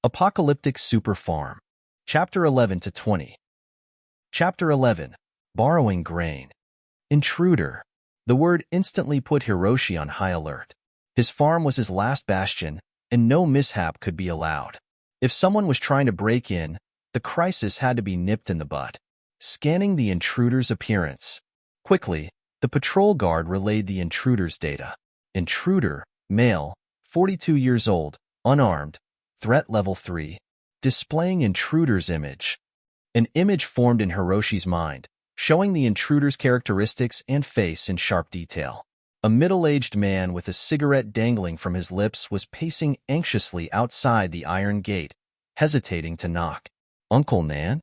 Apocalyptic Super Farm. Chapter 11 to 20. Chapter 11. Borrowing Grain. Intruder. The word instantly put Hiroshi on high alert. His farm was his last bastion, and no mishap could be allowed. If someone was trying to break in, the crisis had to be nipped in the bud. Scanning the intruder's appearance. Quickly, the patrol guard relayed the intruder's data. Intruder, male, 42 years old, unarmed, threat level 3. Displaying intruder's image. An image formed in Hiroshi's mind, showing the intruder's characteristics and face in sharp detail. A middle-aged man with a cigarette dangling from his lips was pacing anxiously outside the iron gate, hesitating to knock. Uncle Nan?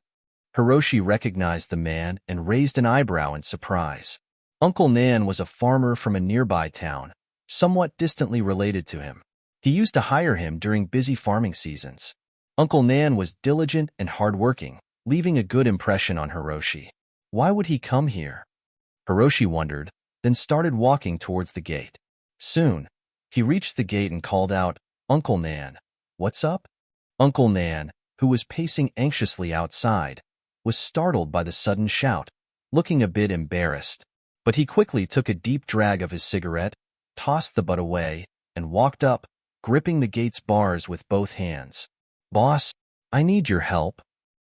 Hiroshi recognized the man and raised an eyebrow in surprise. Uncle Nan was a farmer from a nearby town, somewhat distantly related to him. He used to hire him during busy farming seasons. Uncle Nan was diligent and hardworking, leaving a good impression on Hiroshi. Why would he come here? Hiroshi wondered, then started walking towards the gate. Soon, he reached the gate and called out, "Uncle Nan, what's up?" Uncle Nan, who was pacing anxiously outside, was startled by the sudden shout, looking a bit embarrassed. But he quickly took a deep drag of his cigarette, tossed the butt away, and walked up, gripping the gate's bars with both hands. "Boss, I need your help,"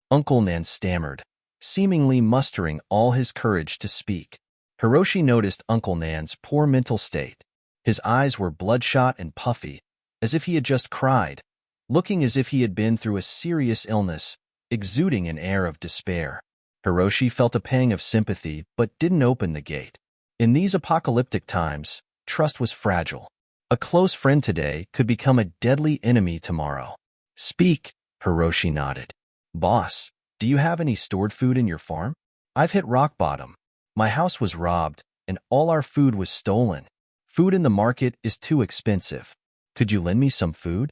Uncle Nan stammered, seemingly mustering all his courage to speak. Hiroshi noticed Uncle Nan's poor mental state. His eyes were bloodshot and puffy, as if he had just cried, looking as if he had been through a serious illness, exuding an air of despair. Hiroshi felt a pang of sympathy but didn't open the gate. In these apocalyptic times, trust was fragile. A close friend today could become a deadly enemy tomorrow. "Speak," Hiroshi nodded. "Boss, do you have any stored food in your farm? I've hit rock bottom. My house was robbed, and all our food was stolen. Food in the market is too expensive. Could you lend me some food?"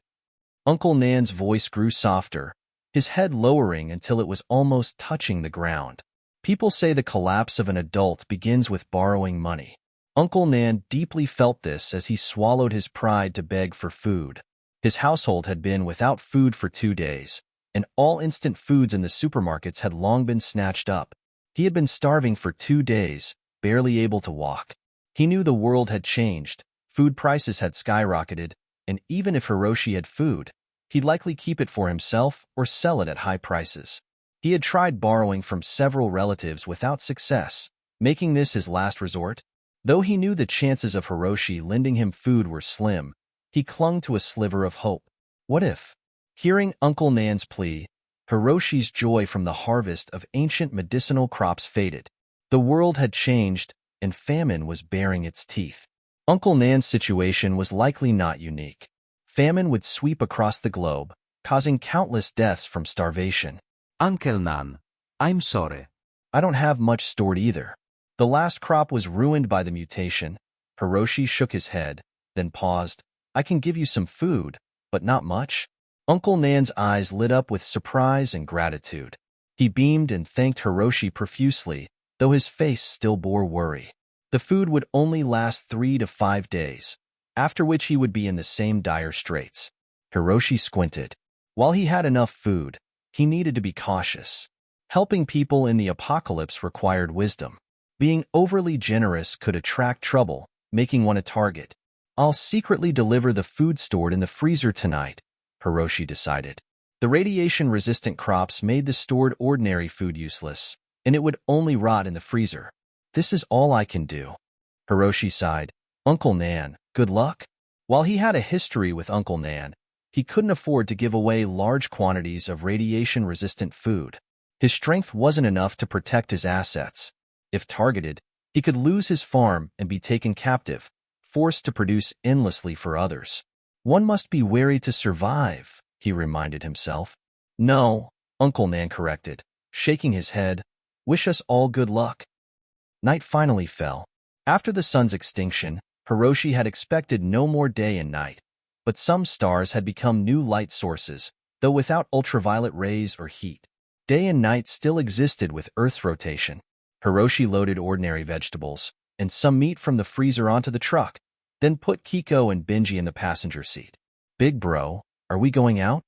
Uncle Nan's voice grew softer, his head lowering until it was almost touching the ground. People say the collapse of an adult begins with borrowing money. Uncle Nan deeply felt this as he swallowed his pride to beg for food. His household had been without food for 2 days, and all instant foods in the supermarkets had long been snatched up. He had been starving for 2 days, barely able to walk. He knew the world had changed, food prices had skyrocketed, and even if Hiroshi had food, he'd likely keep it for himself or sell it at high prices. He had tried borrowing from several relatives without success, making this his last resort. Though he knew the chances of Hiroshi lending him food were slim, he clung to a sliver of hope. What if? Hearing Uncle Nan's plea, Hiroshi's joy from the harvest of ancient medicinal crops faded. The world had changed, and famine was baring its teeth. Uncle Nan's situation was likely not unique. Famine would sweep across the globe, causing countless deaths from starvation. "Uncle Nan, I'm sorry. I don't have much stored either. The last crop was ruined by the mutation." Hiroshi shook his head, then paused. "I can give you some food, but not much." Uncle Nan's eyes lit up with surprise and gratitude. He beamed and thanked Hiroshi profusely, though his face still bore worry. The food would only last 3 to 5 days, after which he would be in the same dire straits. Hiroshi squinted. While he had enough food, he needed to be cautious. Helping people in the apocalypse required wisdom. Being overly generous could attract trouble, making one a target. "I'll secretly deliver the food stored in the freezer tonight," Hiroshi decided. The radiation-resistant crops made the stored ordinary food useless, and it would only rot in the freezer. "This is all I can do." Hiroshi sighed. "Uncle Nan, good luck." While he had a history with Uncle Nan, he couldn't afford to give away large quantities of radiation-resistant food. His strength wasn't enough to protect his assets. If targeted, he could lose his farm and be taken captive, forced to produce endlessly for others. "One must be wary to survive," he reminded himself. "No," Uncle Nan corrected, shaking his head. "Wish us all good luck." Night finally fell. After the sun's extinction, Hiroshi had expected no more day and night, but some stars had become new light sources, though without ultraviolet rays or heat. Day and night still existed with Earth's rotation. Hiroshi loaded ordinary vegetables and some meat from the freezer onto the truck, then put Kiko and Benji in the passenger seat. "Big bro, are we going out?"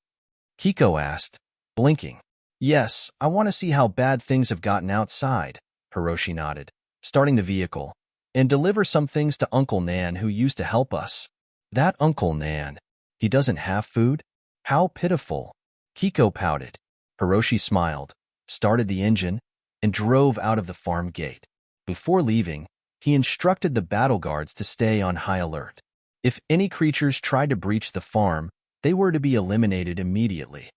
Kiko asked, blinking. Yes, I want to see how bad things have gotten outside, Hiroshi nodded, starting the vehicle, and deliver some things to Uncle Nan who used to help us. That Uncle Nan, he doesn't have food? How pitiful. Kiko pouted. Hiroshi smiled, started the engine, and drove out of the farm gate. Before leaving, he instructed the battle guards to stay on high alert. If any creatures tried to breach the farm, they were to be eliminated immediately.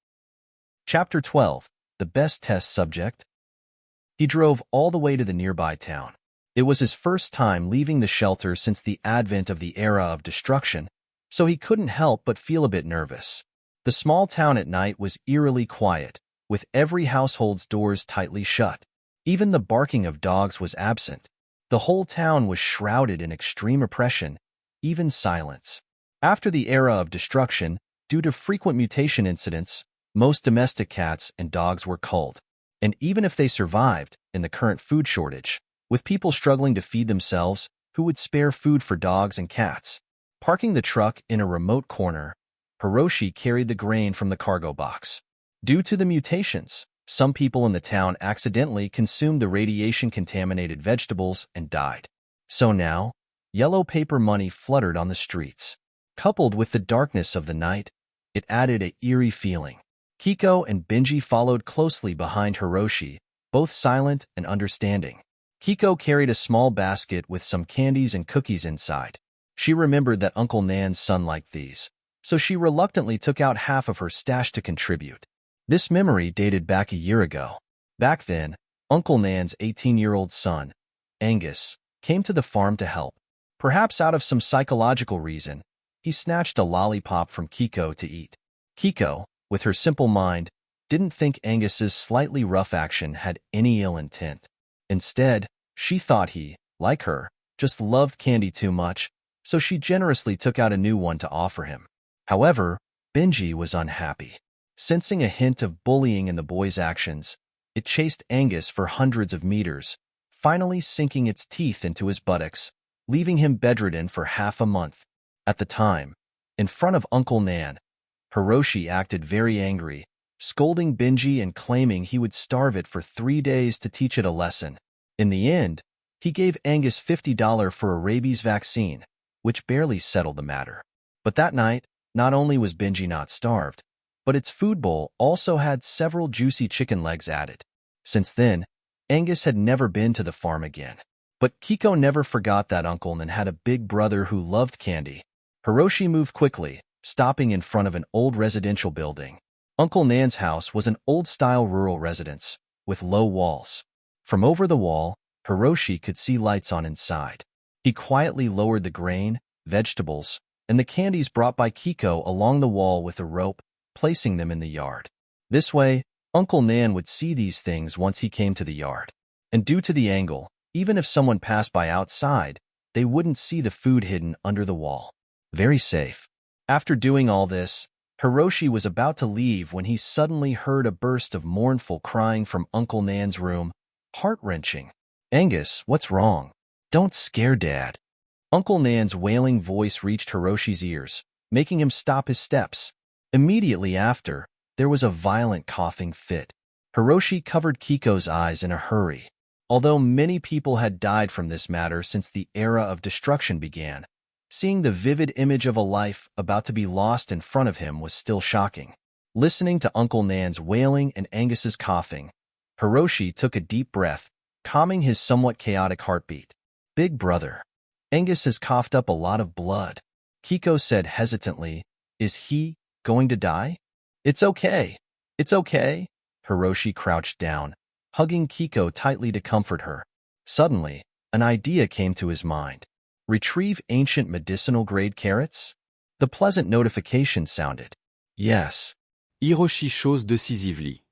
Chapter 12. The Best Test Subject. He drove all the way to the nearby town. It was his first time leaving the shelter since the advent of the era of destruction, so he couldn't help but feel a bit nervous. The small town at night was eerily quiet, with every household's doors tightly shut. Even the barking of dogs was absent. The whole town was shrouded in extreme oppression, even silence. After the era of destruction, due to frequent mutation incidents, most domestic cats and dogs were culled. And even if they survived in the current food shortage, with people struggling to feed themselves, who would spare food for dogs and cats? Parking the truck in a remote corner, Hiroshi carried the grain from the cargo box. Due to the mutations, some people in the town accidentally consumed the radiation-contaminated vegetables and died. So now, yellow paper money fluttered on the streets. Coupled with the darkness of the night, it added an eerie feeling. Kiko and Benji followed closely behind Hiroshi, both silent and understanding. Kiko carried a small basket with some candies and cookies inside. She remembered that Uncle Nan's son liked these, so she reluctantly took out half of her stash to contribute. This memory dated back a year ago. Back then, Uncle Nan's 18-year-old son, Angus, came to the farm to help. Perhaps out of some psychological reason, he snatched a lollipop from Kiko to eat. Kiko, with her simple mind, didn't think Angus's slightly rough action had any ill intent. Instead, she thought he, like her, just loved candy too much, so she generously took out a new one to offer him. However, Benji was unhappy. Sensing a hint of bullying in the boy's actions, it chased Angus for hundreds of meters, finally sinking its teeth into his buttocks, leaving him bedridden for half a month. At the time, in front of Uncle Nan, Hiroshi acted very angry, scolding Benji and claiming he would starve it for 3 days to teach it a lesson. In the end, he gave Angus $50 for a rabies vaccine, which barely settled the matter. But that night, not only was Benji not starved, but its food bowl also had several juicy chicken legs added. Since then, Angus had never been to the farm again. But Kiko never forgot that Uncle Nan had a big brother who loved candy. Hiroshi moved quickly, stopping in front of an old residential building. Uncle Nan's house was an old-style rural residence, with low walls. From over the wall, Hiroshi could see lights on inside. He quietly lowered the grain, vegetables, and the candies brought by Kiko along the wall with a rope, placing them in the yard. This way, Uncle Nan would see these things once he came to the yard. And due to the angle, even if someone passed by outside, they wouldn't see the food hidden under the wall. Very safe. After doing all this, Hiroshi was about to leave when he suddenly heard a burst of mournful crying from Uncle Nan's room. Heart-wrenching. Angus, what's wrong? Don't scare Dad. Uncle Nan's wailing voice reached Hiroshi's ears, making him stop his steps. Immediately after, there was a violent coughing fit. Hiroshi covered Kiko's eyes in a hurry. Although many people had died from this matter since the era of destruction began, seeing the vivid image of a life about to be lost in front of him was still shocking. Listening to Uncle Nan's wailing and Angus's coughing, Hiroshi took a deep breath, calming his somewhat chaotic heartbeat. Big brother, Angus has coughed up a lot of blood. Kiko said hesitantly, is he going to die? It's okay. It's okay. Hiroshi crouched down, hugging Kiko tightly to comfort her. Suddenly, an idea came to his mind. Retrieve ancient medicinal-grade carrots? The pleasant notification sounded. Yes. Hiroshi chose decisively.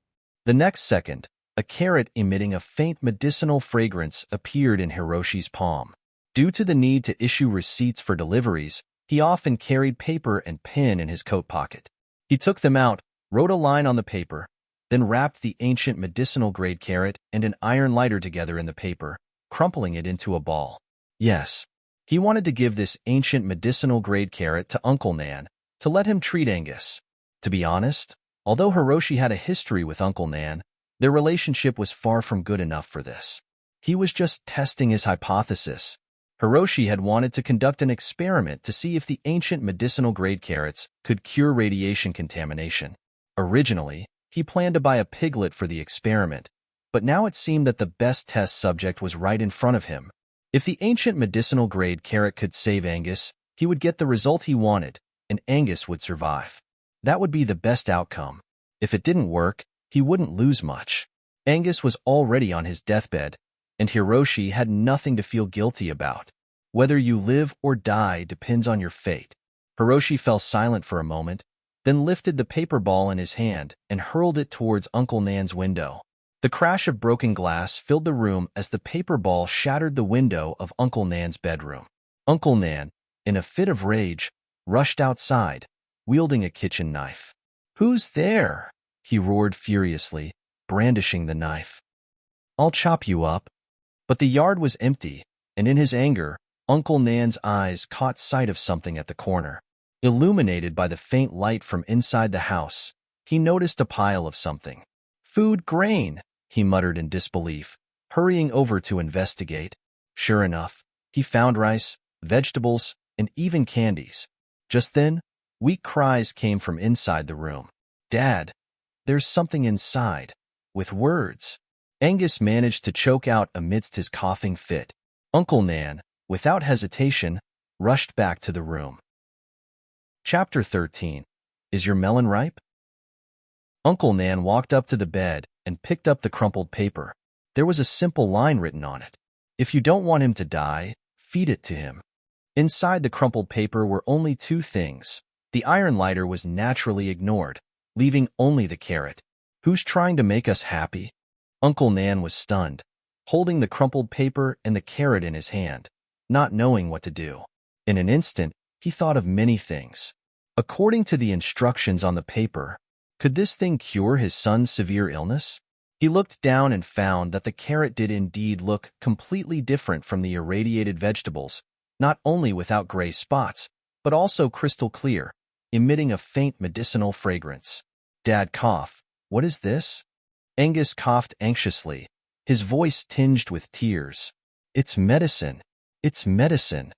The next second, a carrot emitting a faint medicinal fragrance appeared in Hiroshi's palm. Due to the need to issue receipts for deliveries, he often carried paper and pen in his coat pocket. He took them out, wrote a line on the paper, then wrapped the ancient medicinal-grade carrot and an iron lighter together in the paper, crumpling it into a ball. Yes, he wanted to give this ancient medicinal-grade carrot to Uncle Nan to let him treat Angus. To be honest, Although Hiroshi had a history with Uncle Nan, their relationship was far from good enough for this. He was just testing his hypothesis. Hiroshi had wanted to conduct an experiment to see if the ancient medicinal-grade carrots could cure radiation contamination. Originally, he planned to buy a piglet for the experiment, but now it seemed that the best test subject was right in front of him. If the ancient medicinal-grade carrot could save Angus, he would get the result he wanted, and Angus would survive. That would be the best outcome. If it didn't work, he wouldn't lose much. Angus was already on his deathbed, and Hiroshi had nothing to feel guilty about. Whether you live or die depends on your fate. Hiroshi fell silent for a moment, then lifted the paper ball in his hand and hurled it towards Uncle Nan's window. The crash of broken glass filled the room as the paper ball shattered the window of Uncle Nan's bedroom. Uncle Nan, in a fit of rage, rushed outside, wielding a kitchen knife. "Who's there?" he roared furiously, brandishing the knife. "I'll chop you up." But the yard was empty, and in his anger, Uncle Nan's eyes caught sight of something at the corner. Illuminated by the faint light from inside the house, he noticed a pile of something. "Food grain," he muttered in disbelief, hurrying over to investigate. Sure enough, he found rice, vegetables, and even candies. Just then, weak cries came from inside the room. "Dad, there's something inside," with words Angus managed to choke out amidst his coughing fit. Uncle Nan, without hesitation, rushed back to the room. Chapter 13. Is your melon ripe? Uncle Nan walked up to the bed and picked up the crumpled paper. There was a simple line written on it. "If you don't want him to die, feed it to him." Inside the crumpled paper were only two things. The iron lighter was naturally ignored, leaving only the carrot. "Who's trying to make us happy?" Uncle Nan was stunned, holding the crumpled paper and the carrot in his hand, not knowing what to do. In an instant, he thought of many things. According to the instructions on the paper, could this thing cure his son's severe illness? He looked down and found that the carrot did indeed look completely different from the irradiated vegetables, not only without gray spots, but also crystal clear, emitting a faint medicinal fragrance. Dad coughed. "What is this?" Angus coughed anxiously, his voice tinged with tears. "It's medicine. It's medicine."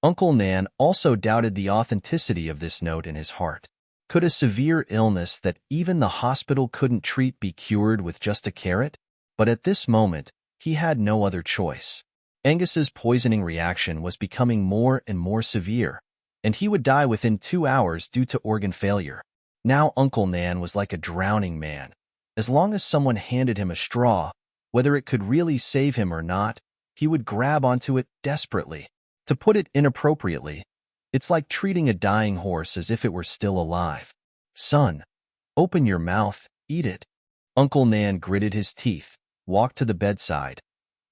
Uncle Nan also doubted the authenticity of this note in his heart. Could a severe illness that even the hospital couldn't treat be cured with just a carrot? But at this moment, he had no other choice. Angus's poisoning reaction was becoming more and more severe, and he would die within 2 hours due to organ failure. Now Uncle Nan was like a drowning man. As long as someone handed him a straw, whether it could really save him or not, he would grab onto it desperately. To put it inappropriately, it's like treating a dying horse as if it were still alive. "Son, open your mouth, eat it." Uncle Nan gritted his teeth, walked to the bedside,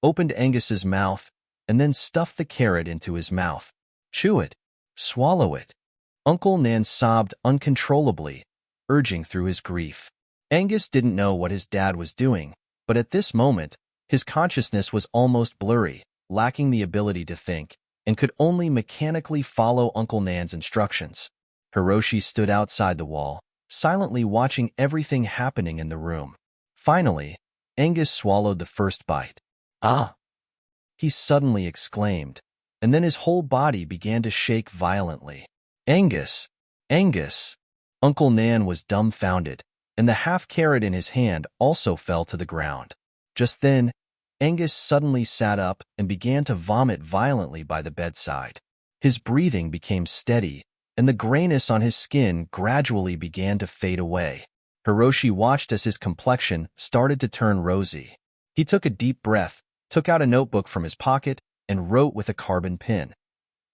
opened Angus's mouth, and then stuffed the carrot into his mouth. "Chew it. Swallow it." Uncle Nan sobbed uncontrollably, urging through his grief. Angus didn't know what his dad was doing, but at this moment, his consciousness was almost blurry, lacking the ability to think, and could only mechanically follow Uncle Nan's instructions. Hiroshi stood outside the wall, silently watching everything happening in the room. Finally, Angus swallowed the first bite. "Ah!" he suddenly exclaimed, and then his whole body began to shake violently. "Angus! Angus!" Uncle Nan was dumbfounded, and the half-carrot in his hand also fell to the ground. Just then, Angus suddenly sat up and began to vomit violently by the bedside. His breathing became steady, and the grayness on his skin gradually began to fade away. Hiroshi watched as his complexion started to turn rosy. He took a deep breath, took out a notebook from his pocket, and wrote with a carbon pen.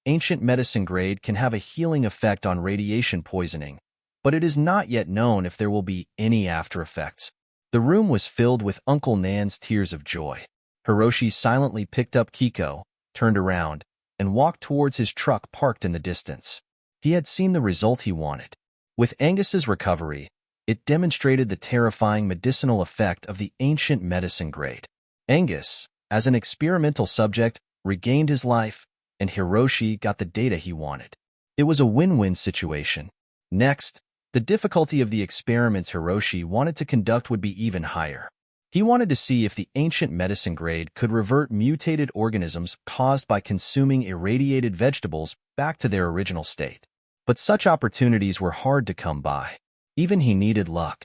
Ancient medicine grade can have a healing effect on radiation poisoning, but it is not yet known if there will be any after effects. The room was filled with Uncle Nan's tears of joy. Hiroshi silently picked up Kiko, turned around, and walked towards his truck parked in the distance. He had seen the result he wanted. With Angus's recovery, it demonstrated the terrifying medicinal effect of the ancient medicine grade. Angus, as an experimental subject, regained his life, and Hiroshi got the data he wanted. It was a win-win situation. Next, The difficulty of the experiments Hiroshi wanted to conduct would be even higher. He wanted to see if the ancient medicine grade could revert mutated organisms caused by consuming irradiated vegetables back to their original state. But such opportunities were hard to come by. Even he needed luck.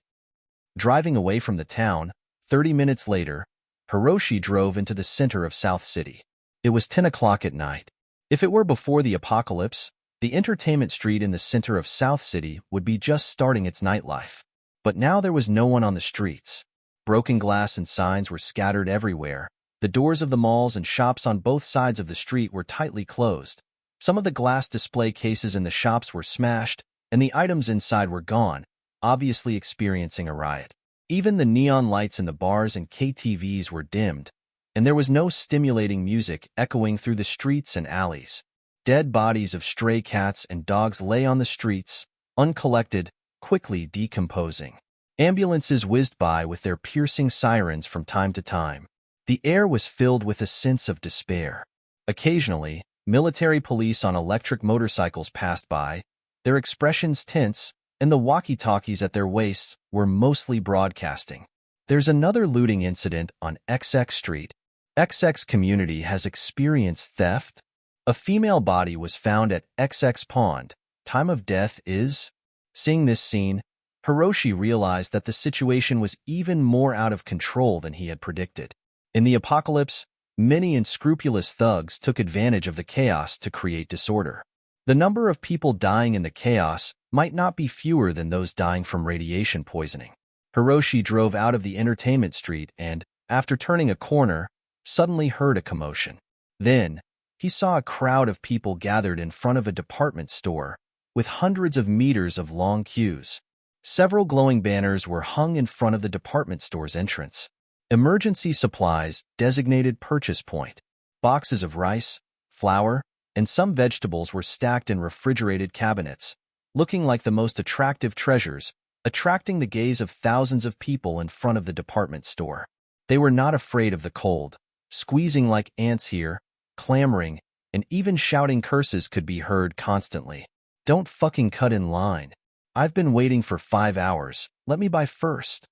Driving away from the town, 30 minutes later, Hiroshi drove into the center of South City. It was 10 o'clock at night. If it were before the apocalypse, the entertainment street in the center of South City would be just starting its nightlife. But now there was no one on the streets. Broken glass and signs were scattered everywhere. The doors of the malls and shops on both sides of the street were tightly closed. Some of the glass display cases in the shops were smashed, and the items inside were gone, obviously experiencing a riot. Even the neon lights in the bars and KTVs were dimmed, and there was no stimulating music echoing through the streets and alleys. Dead bodies of stray cats and dogs lay on the streets, uncollected, quickly decomposing. Ambulances whizzed by with their piercing sirens from time to time. The air was filled with a sense of despair. Occasionally, military police on electric motorcycles passed by, their expressions tense, and the walkie-talkies at their waists were mostly broadcasting. There's another looting incident on XX Street. XX community has experienced theft. A female body was found at XX Pond. Time of death is... Seeing this scene, Hiroshi realized that the situation was even more out of control than he had predicted. In the apocalypse, many unscrupulous thugs took advantage of the chaos to create disorder. The number of people dying in the chaos might not be fewer than those dying from radiation poisoning. Hiroshi drove out of the entertainment street and, after turning a corner, suddenly heard a commotion. Then, he saw a crowd of people gathered in front of a department store, with hundreds of meters of long queues. Several glowing banners were hung in front of the department store's entrance. Emergency supplies, designated purchase point. Boxes of rice, flour, and some vegetables were stacked in refrigerated cabinets, looking like the most attractive treasures, attracting the gaze of thousands of people in front of the department store. They were not afraid of the cold, squeezing like ants here, clamoring, and even shouting curses could be heard constantly. Don't fucking cut in line. I've been waiting for 5 hours. Let me buy first.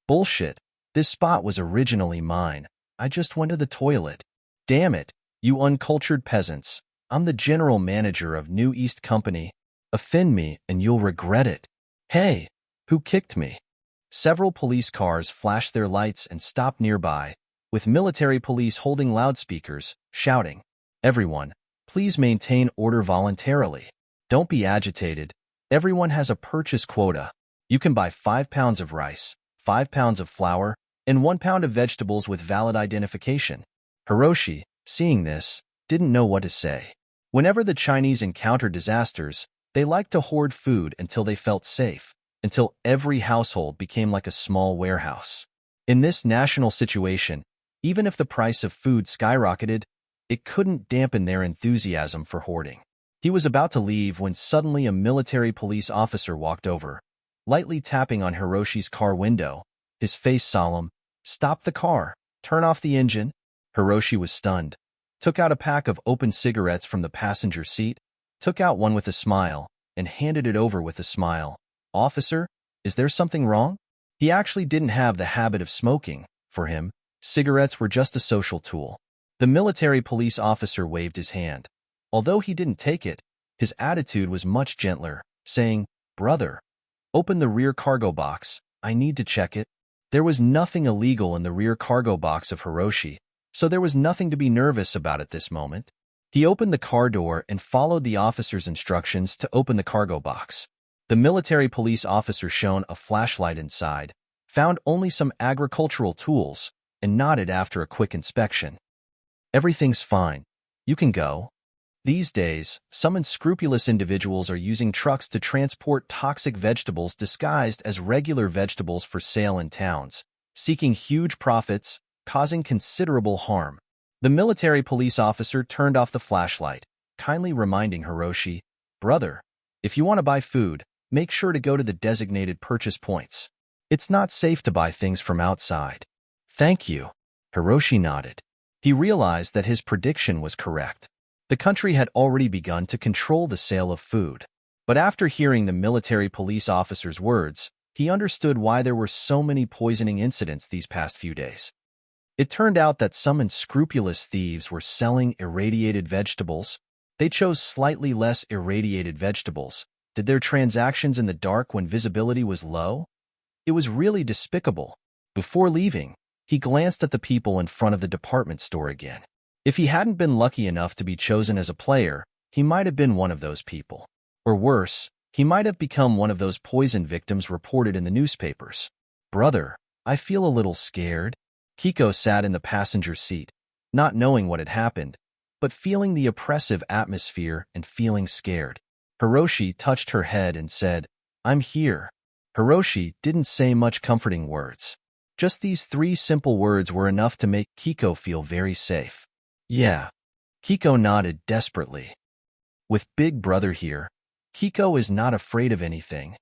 Bullshit. This spot was originally mine. I just went to the toilet. Damn it, you uncultured peasants. I'm the general manager of New East Company. Offend me and you'll regret it. Hey, who kicked me? Several police cars flashed their lights and stopped nearby, with military police holding loudspeakers, shouting, "Everyone, please maintain order voluntarily. Don't be agitated. Everyone has a purchase quota. You can buy 5 pounds of rice, 5 pounds of flour, and 1 pound of vegetables with valid identification." Hiroshi, seeing this, didn't know what to say. Whenever the Chinese encountered disasters, they liked to hoard food until they felt safe, until every household became like a small warehouse. In this national situation, even if the price of food skyrocketed, it couldn't dampen their enthusiasm for hoarding. He was about to leave when suddenly a military police officer walked over, lightly tapping on Hiroshi's car window, his face solemn. "Stop the car. Turn off the engine." Hiroshi was stunned, took out a pack of open cigarettes from the passenger seat, took out one with a smile, and handed it over with a smile. "Officer, is there something wrong?" He actually didn't have the habit of smoking. For him, cigarettes were just a social tool. The military police officer waved his hand. Although he didn't take it, his attitude was much gentler, saying, "Brother, open the rear cargo box. I need to check it." There was nothing illegal in the rear cargo box of Hiroshi, so there was nothing to be nervous about at this moment. He opened the car door and followed the officer's instructions to open the cargo box. The military police officer shone a flashlight inside, found only some agricultural tools, and nodded after a quick inspection. "Everything's fine. You can go." These days, some unscrupulous individuals are using trucks to transport toxic vegetables disguised as regular vegetables for sale in towns, seeking huge profits, causing considerable harm. The military police officer turned off the flashlight, kindly reminding Hiroshi, "Brother, if you want to buy food, make sure to go to the designated purchase points. It's not safe to buy things from outside." "Thank you." Hiroshi nodded. He realized that his prediction was correct. The country had already begun to control the sale of food. But after hearing the military police officer's words, he understood why there were so many poisoning incidents these past few days. It turned out that some unscrupulous thieves were selling irradiated vegetables. They chose slightly less irradiated vegetables, did their transactions in the dark when visibility was low. It was really despicable. Before leaving, he glanced at the people in front of the department store again. If he hadn't been lucky enough to be chosen as a player, he might have been one of those people. Or worse, he might have become one of those poison victims reported in the newspapers. Brother, I feel a little scared. Kiko sat in the passenger seat, not knowing what had happened, but feeling the oppressive atmosphere and feeling scared. Hiroshi touched her head and said, I'm here. Hiroshi didn't say much comforting words. Just these 3 simple words were enough to make Kiko feel very safe. Yeah. Kiko nodded desperately. With Big Brother here, Kiko is not afraid of anything.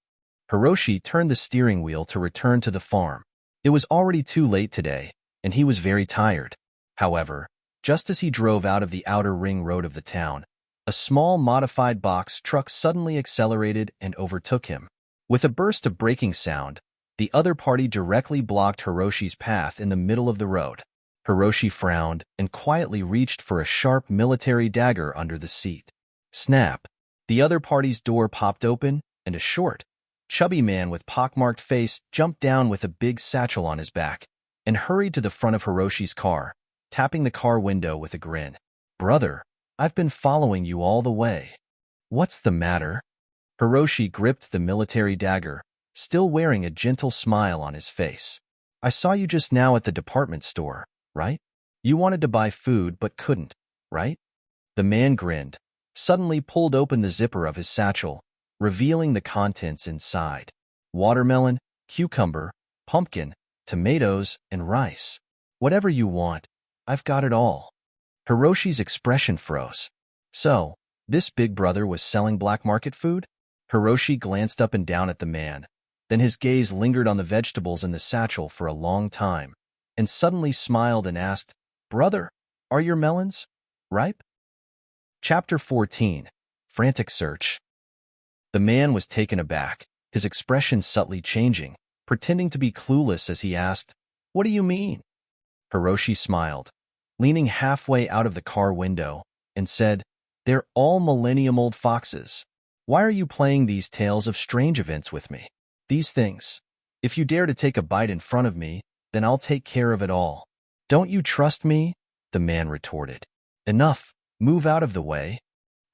Hiroshi turned the steering wheel to return to the farm. It was already too late today, and he was very tired. However, just as he drove out of the outer ring road of the town, a small modified box truck suddenly accelerated and overtook him. With a burst of braking sound, the other party directly blocked Hiroshi's path in the middle of the road. Hiroshi frowned and quietly reached for a sharp military dagger under the seat. Snap! The other party's door popped open, and a short, chubby man with pockmarked face jumped down with a big satchel on his back and hurried to the front of Hiroshi's car, tapping the car window with a grin. Brother, I've been following you all the way. What's the matter? Hiroshi gripped the military dagger, still wearing a gentle smile on his face. I saw you just now at the department store, right? You wanted to buy food but couldn't, right? The man grinned, suddenly pulled open the zipper of his satchel, revealing the contents inside. Watermelon, cucumber, pumpkin, tomatoes, and rice. Whatever you want, I've got it all. Hiroshi's expression froze. So, this big brother was selling black market food? Hiroshi glanced up and down at the man. Then his gaze lingered on the vegetables in the satchel for a long time, and suddenly smiled and asked, Brother, are your melons ripe? Chapter 14. Frantic Search. The man was taken aback, his expression subtly changing, pretending to be clueless as he asked, What do you mean? Hiroshi smiled, leaning halfway out of the car window, and said, They're all millennium-old foxes. Why are you playing these tales of strange events with me? These things. If you dare to take a bite in front of me, then I'll take care of it all. Don't you trust me? The man retorted. Enough. Move out of the way.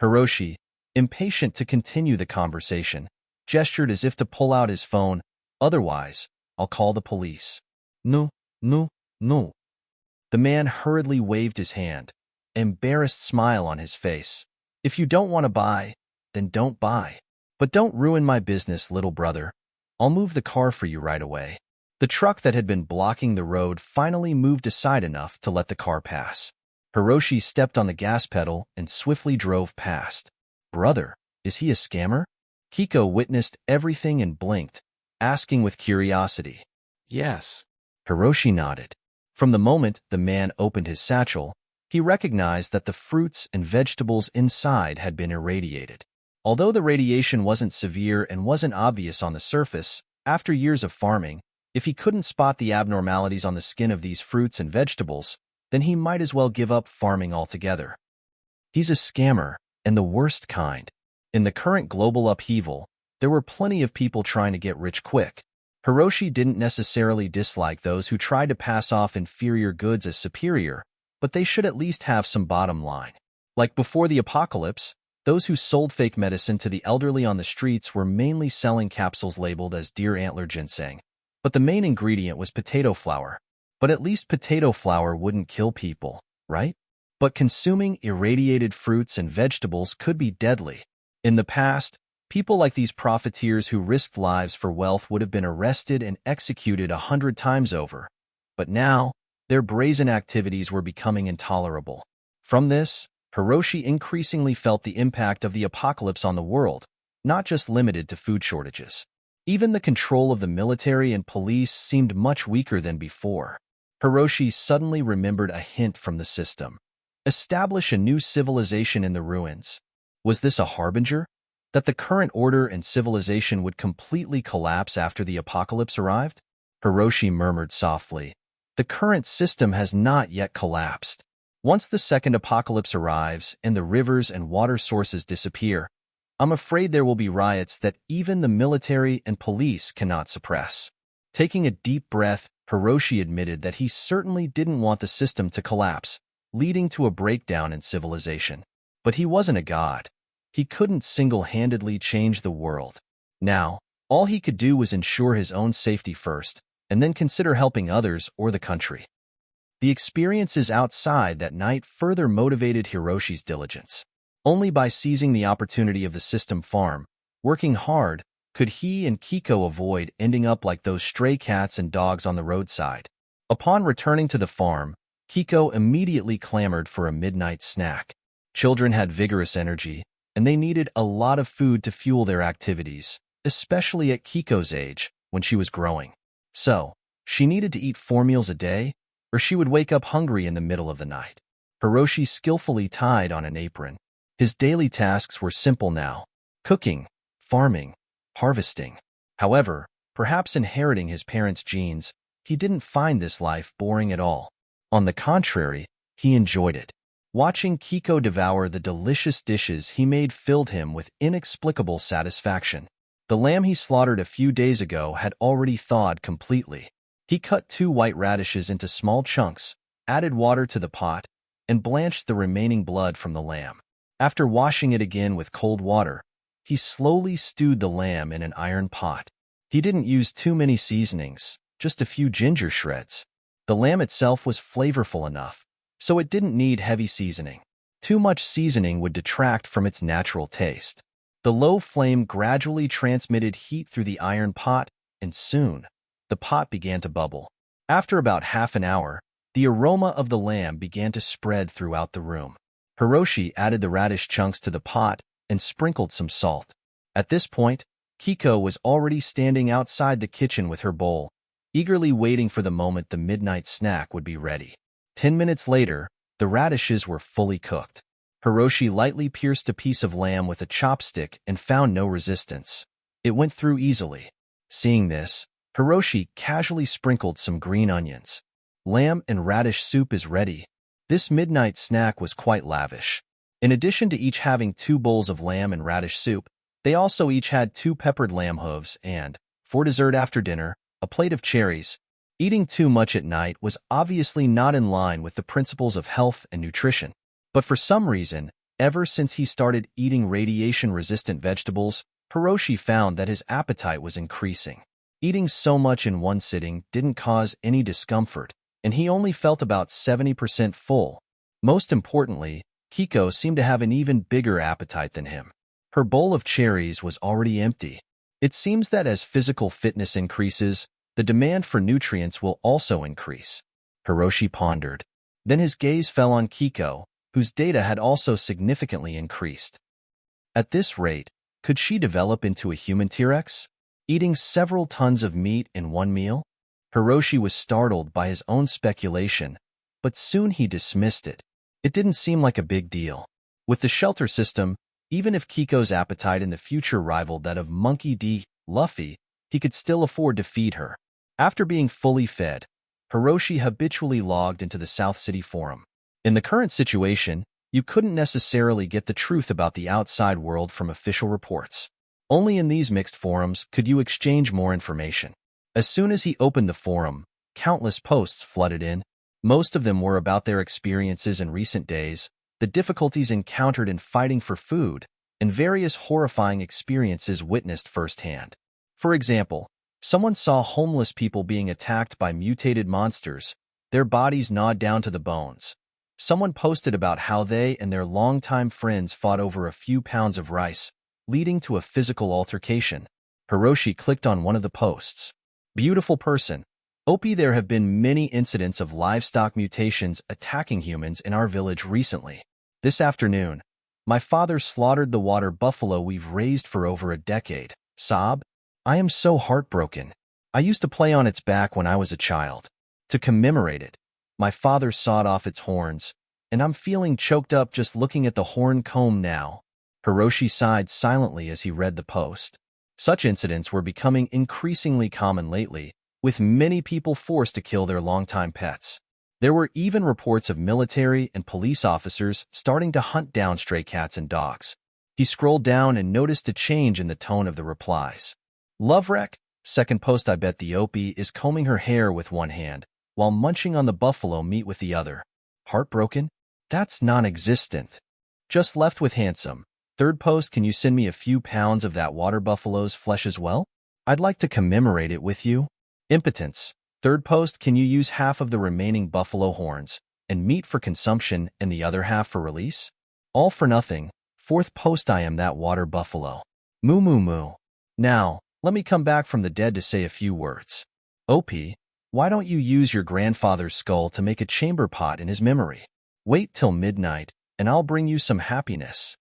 Hiroshi, impatient to continue the conversation, gestured as if to pull out his phone. Otherwise, I'll call the police. No, no, no. The man hurriedly waved his hand, embarrassed smile on his face. If you don't want to buy, then don't buy. But don't ruin my business, little brother. I'll move the car for you right away. The truck that had been blocking the road finally moved aside enough to let the car pass. Hiroshi stepped on the gas pedal and swiftly drove past. Brother, is he a scammer? Kiko witnessed everything and blinked, asking with curiosity. Yes. Hiroshi nodded. From the moment the man opened his satchel, he recognized that the fruits and vegetables inside had been irradiated. Although the radiation wasn't severe and wasn't obvious on the surface, after years of farming, if he couldn't spot the abnormalities on the skin of these fruits and vegetables, then he might as well give up farming altogether. He's a scammer, and the worst kind. In the current global upheaval, there were plenty of people trying to get rich quick. Hiroshi didn't necessarily dislike those who tried to pass off inferior goods as superior, but they should at least have some bottom line. Like before the apocalypse, those who sold fake medicine to the elderly on the streets were mainly selling capsules labeled as deer antler ginseng. But the main ingredient was potato flour. But at least potato flour wouldn't kill people, right? But consuming irradiated fruits and vegetables could be deadly. In the past, people like these profiteers who risked lives for wealth would have been arrested and executed 100 times over. But now, their brazen activities were becoming intolerable. From this, Hiroshi increasingly felt the impact of the apocalypse on the world, not just limited to food shortages. Even the control of the military and police seemed much weaker than before. Hiroshi suddenly remembered a hint from the system. Establish a new civilization in the ruins. Was this a harbinger? That the current order and civilization would completely collapse after the apocalypse arrived? Hiroshi murmured softly. The current system has not yet collapsed. Once the second apocalypse arrives and the rivers and water sources disappear, I'm afraid there will be riots that even the military and police cannot suppress. Taking a deep breath, Hiroshi admitted that he certainly didn't want the system to collapse, leading to a breakdown in civilization. But he wasn't a god. He couldn't single-handedly change the world. Now, all he could do was ensure his own safety first, and then consider helping others or the country. The experiences outside that night further motivated Hiroshi's diligence. Only by seizing the opportunity of the system farm, working hard, could he and Kiko avoid ending up like those stray cats and dogs on the roadside. Upon returning to the farm, Kiko immediately clamored for a midnight snack. Children had vigorous energy, and they needed a lot of food to fuel their activities, especially at Kiko's age, when she was growing. So, she needed to eat 4 meals a day, or she would wake up hungry in the middle of the night. Hiroshi skillfully tied on an apron. His daily tasks were simple now: cooking, farming, harvesting. However, perhaps inheriting his parents' genes, he didn't find this life boring at all. On the contrary, he enjoyed it. Watching Kiko devour the delicious dishes he made filled him with inexplicable satisfaction. The lamb he slaughtered a few days ago had already thawed completely. He cut 2 white radishes into small chunks, added water to the pot, and blanched the remaining blood from the lamb. After washing it again with cold water, he slowly stewed the lamb in an iron pot. He didn't use too many seasonings, just a few ginger shreds. The lamb itself was flavorful enough, so it didn't need heavy seasoning. Too much seasoning would detract from its natural taste. The low flame gradually transmitted heat through the iron pot, and soon, the pot began to bubble. After about half an hour, the aroma of the lamb began to spread throughout the room. Hiroshi added the radish chunks to the pot and sprinkled some salt. At this point, Kiko was already standing outside the kitchen with her bowl, eagerly waiting for the moment the midnight snack would be ready. 10 minutes later, the radishes were fully cooked. Hiroshi lightly pierced a piece of lamb with a chopstick and found no resistance. It went through easily. Seeing this, Hiroshi casually sprinkled some green onions. Lamb and radish soup is ready. This midnight snack was quite lavish. In addition to each having 2 bowls of lamb and radish soup, they also each had 2 peppered lamb hooves and, for dessert after dinner, a plate of cherries. Eating too much at night was obviously not in line with the principles of health and nutrition. But for some reason, ever since he started eating radiation-resistant vegetables, Hiroshi found that his appetite was increasing. Eating so much in one sitting didn't cause any discomfort, and he only felt about 70% full. Most importantly, Kiko seemed to have an even bigger appetite than him. Her bowl of cherries was already empty. It seems that as physical fitness increases, the demand for nutrients will also increase. Hiroshi pondered. Then his gaze fell on Kiko, whose data had also significantly increased. At this rate, could she develop into a human T-Rex? Eating several tons of meat in one meal? Hiroshi was startled by his own speculation, but soon he dismissed it. It didn't seem like a big deal. With the shelter system, even if Kiko's appetite in the future rivaled that of Monkey D. Luffy, he could still afford to feed her. After being fully fed, Hiroshi habitually logged into the South City Forum. In the current situation, you couldn't necessarily get the truth about the outside world from official reports. Only in these mixed forums could you exchange more information. As soon as he opened the forum, countless posts flooded in. Most of them were about their experiences in recent days, the difficulties encountered in fighting for food, and various horrifying experiences witnessed firsthand. For example, someone saw homeless people being attacked by mutated monsters, their bodies gnawed down to the bones. Someone posted about how they and their longtime friends fought over a few pounds of rice, leading to a physical altercation. Hiroshi clicked on one of the posts. Beautiful person. OP, there have been many incidents of livestock mutations attacking humans in our village recently. This afternoon, my father slaughtered the water buffalo we've raised for over a decade. Sob. I am so heartbroken. I used to play on its back when I was a child. To commemorate it, my father sawed off its horns, and I'm feeling choked up just looking at the horn comb now. Hiroshi sighed silently as he read the post. Such incidents were becoming increasingly common lately, with many people forced to kill their longtime pets. There were even reports of military and police officers starting to hunt down stray cats and dogs. He scrolled down and noticed a change in the tone of the replies. Love wreck? Second post. I bet the OP is combing her hair with one hand, while munching on the buffalo meat with the other. Heartbroken? That's non-existent. Just left with handsome. Third post. Can you send me a few pounds of that water buffalo's flesh as well? I'd like to commemorate it with you. Impotence. Third post. Can you use half of the remaining buffalo horns and meat for consumption and the other half for release? All for nothing. Fourth post. I am that water buffalo. Moo moo moo. Now, let me come back from the dead to say a few words. OP, why don't you use your grandfather's skull to make a chamber pot in his memory? Wait till midnight, and I'll bring you some happiness.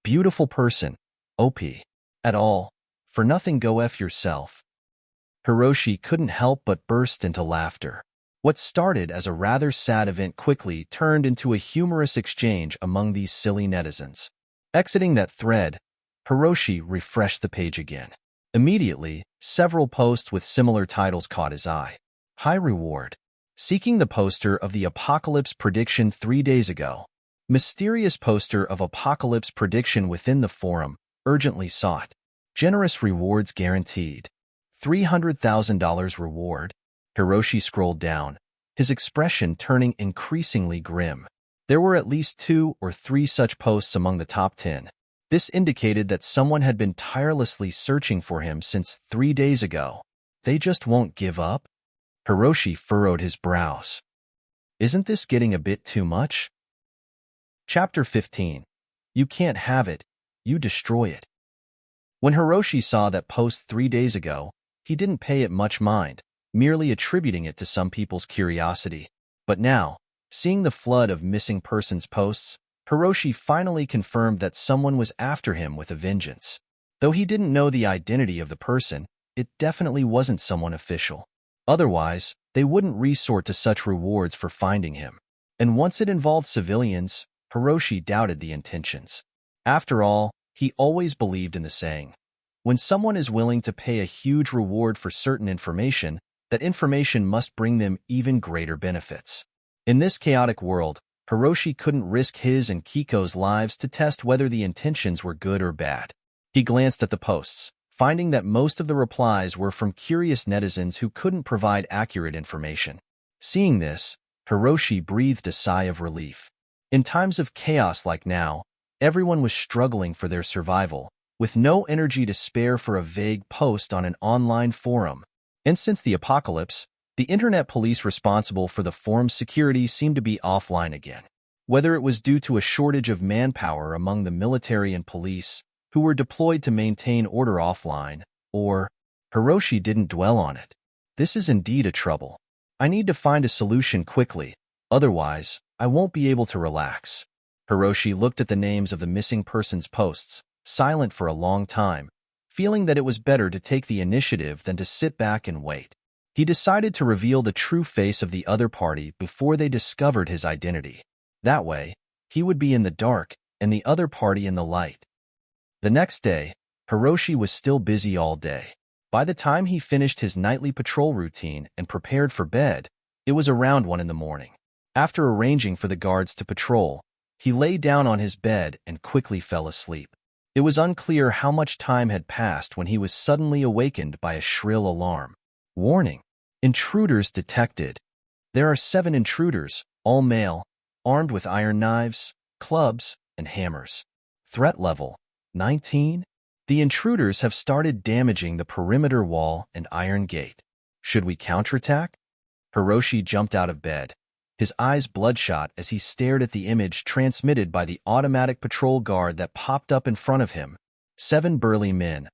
Beautiful person. OP. At all. For nothing. Go F yourself. Hiroshi couldn't help but burst into laughter. What started as a rather sad event quickly turned into a humorous exchange among these silly netizens. Exiting that thread, Hiroshi refreshed the page again. Immediately, several posts with similar titles caught his eye. High reward. Seeking the poster of the apocalypse prediction 3 days ago. Mysterious poster of apocalypse prediction within the forum, urgently sought. Generous rewards guaranteed. $300,000 reward. Hiroshi scrolled down, his expression turning increasingly grim. There were at least 2 or 3 such posts among the top 10. This indicated that someone had been tirelessly searching for him since 3 days ago. They just won't give up? Hiroshi furrowed his brows. Isn't this getting a bit too much? Chapter 15. You can't have it, you destroy it. When Hiroshi saw that post 3 days ago, he didn't pay it much mind, merely attributing it to some people's curiosity. But now, seeing the flood of missing persons posts, Hiroshi finally confirmed that someone was after him with a vengeance. Though he didn't know the identity of the person, it definitely wasn't someone official. Otherwise, they wouldn't resort to such rewards for finding him. And once it involved civilians, Hiroshi doubted the intentions. After all, he always believed in the saying, when someone is willing to pay a huge reward for certain information, that information must bring them even greater benefits. In this chaotic world, Hiroshi couldn't risk his and Kiko's lives to test whether the intentions were good or bad. He glanced at the posts, finding that most of the replies were from curious netizens who couldn't provide accurate information. Seeing this, Hiroshi breathed a sigh of relief. In times of chaos like now, everyone was struggling for their survival, with no energy to spare for a vague post on an online forum. And since the apocalypse, the internet police responsible for the forum's security seemed to be offline again. Whether it was due to a shortage of manpower among the military and police, who were deployed to maintain order offline, or Hiroshi didn't dwell on it. This is indeed a trouble. I need to find a solution quickly, otherwise, I won't be able to relax. Hiroshi looked at the names of the missing persons posts, silent for a long time, feeling that it was better to take the initiative than to sit back and wait. He decided to reveal the true face of the other party before they discovered his identity. That way, he would be in the dark and the other party in the light. The next day, Hiroshi was still busy all day. By the time he finished his nightly patrol routine and prepared for bed, it was around 1 in the morning. After arranging for the guards to patrol, he lay down on his bed and quickly fell asleep. It was unclear how much time had passed when he was suddenly awakened by a shrill alarm. Warning! Intruders detected. There are 7 intruders, all male, armed with iron knives, clubs, and hammers. Threat level: 19. The intruders have started damaging the perimeter wall and iron gate. Should we counterattack? Hiroshi jumped out of bed, his eyes bloodshot as he stared at the image transmitted by the automatic patrol guard that popped up in front of him. 7 burly men,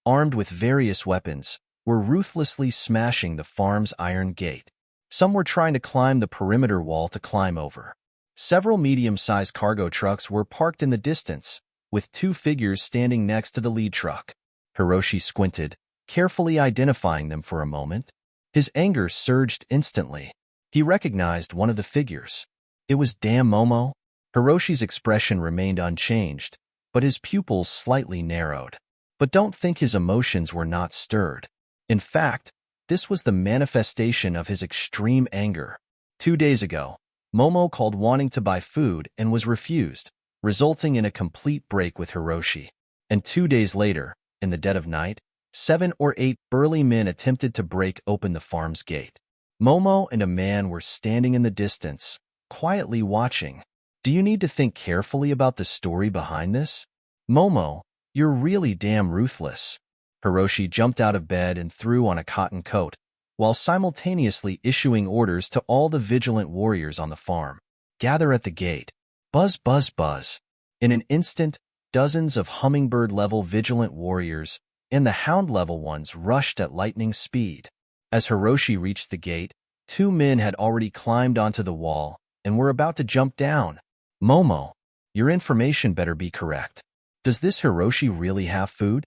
armed with various weapons, were ruthlessly smashing the farm's iron gate. Some were trying to climb the perimeter wall to climb over. Several medium-sized cargo trucks were parked in the distance, with 2 figures standing next to the lead truck. Hiroshi squinted, carefully identifying them for a moment. His anger surged instantly. He recognized one of the figures. It was Damn Momo. Hiroshi's expression remained unchanged, but his pupils slightly narrowed. But don't think his emotions were not stirred. In fact, this was the manifestation of his extreme anger. 2 days ago, Momo called wanting to buy food and was refused, resulting in a complete break with Hiroshi. And 2 days later, in the dead of night, 7 or 8 burly men attempted to break open the farm's gate. Momo and a man were standing in the distance, quietly watching. Do you need to think carefully about the story behind this? Momo, you're really damn ruthless. Hiroshi jumped out of bed and threw on a cotton coat, while simultaneously issuing orders to all the vigilant warriors on the farm. Gather at the gate. Buzz, buzz, buzz. In an instant, dozens of hummingbird-level vigilant warriors and the hound-level ones rushed at lightning speed. As Hiroshi reached the gate, 2 men had already climbed onto the wall and were about to jump down. Momo, your information better be correct. Does this Hiroshi really have food?